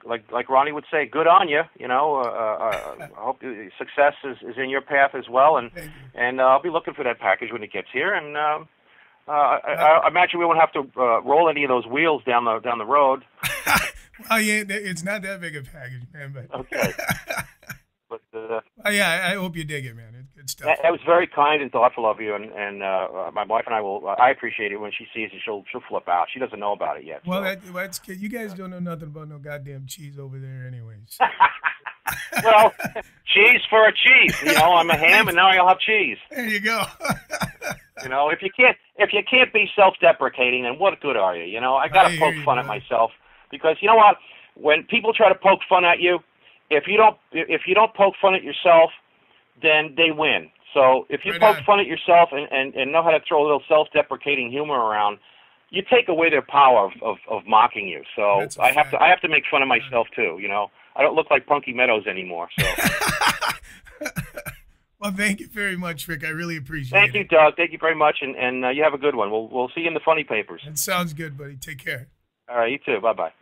like Ronnie would say, good on you. I hope success is in your path as well, and I'll be looking for that package when it gets here. And I imagine we won't have to roll any of those wheels down the road. Well, yeah, it's not that big a package, man. But okay. But yeah, I hope you dig it, man. It's good stuff. That was very kind and thoughtful of you, and my wife and I will. I appreciate it. When she sees it, she'll flip out. She doesn't know about it yet. Well, that's good. You guys don't know nothing about no goddamn cheese over there, anyways. Well, cheese for a cheese. I'm a ham, and now I'll have cheese. There you go. If you can't be self-deprecating, then what good are you? I got to poke fun at myself because you know what? When people try to poke fun at you, if you don't poke fun at yourself, then they win. So if you poke fun at yourself and know how to throw a little self-deprecating humor around, you take away their power of mocking you. So I have to make fun of myself too. I don't look like Punky Meadows anymore. So. Well, thank you very much, Rik. I really appreciate it. Thank you, Doug. Thank you very much, and you have a good one. We'll see you in the funny papers. That sounds good, buddy. Take care. All right, you too. Bye-bye.